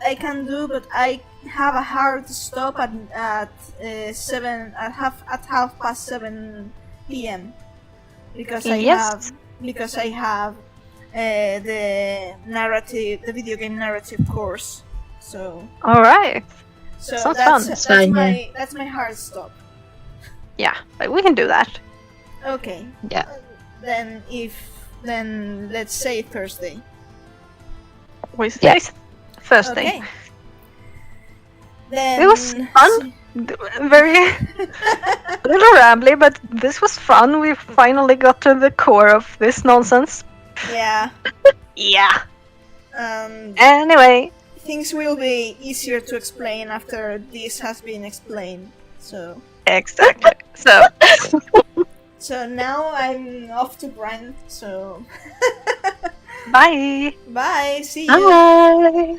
C: I can do, but I have a hard stop at 7:30 p.m. because
B: Yes.
C: I have the video game narrative course. So
B: Alright. Sounds fun.
C: that's my hard stop.
B: Yeah, but we can do that.
C: Okay.
A: Yeah.
C: Then let's say Thursday.
B: Wednesday? Thursday.
C: Okay. Then
B: It was fun. Very a little rambly, but this was fun. We finally got to the core of this nonsense.
C: Yeah.
B: Yeah.
C: Um,
B: Anyway,
C: things will be easier to explain after this has been explained. So
B: exactly. So,
C: now I'm off to grind. So
B: bye.
C: bye. See you.
A: Bye.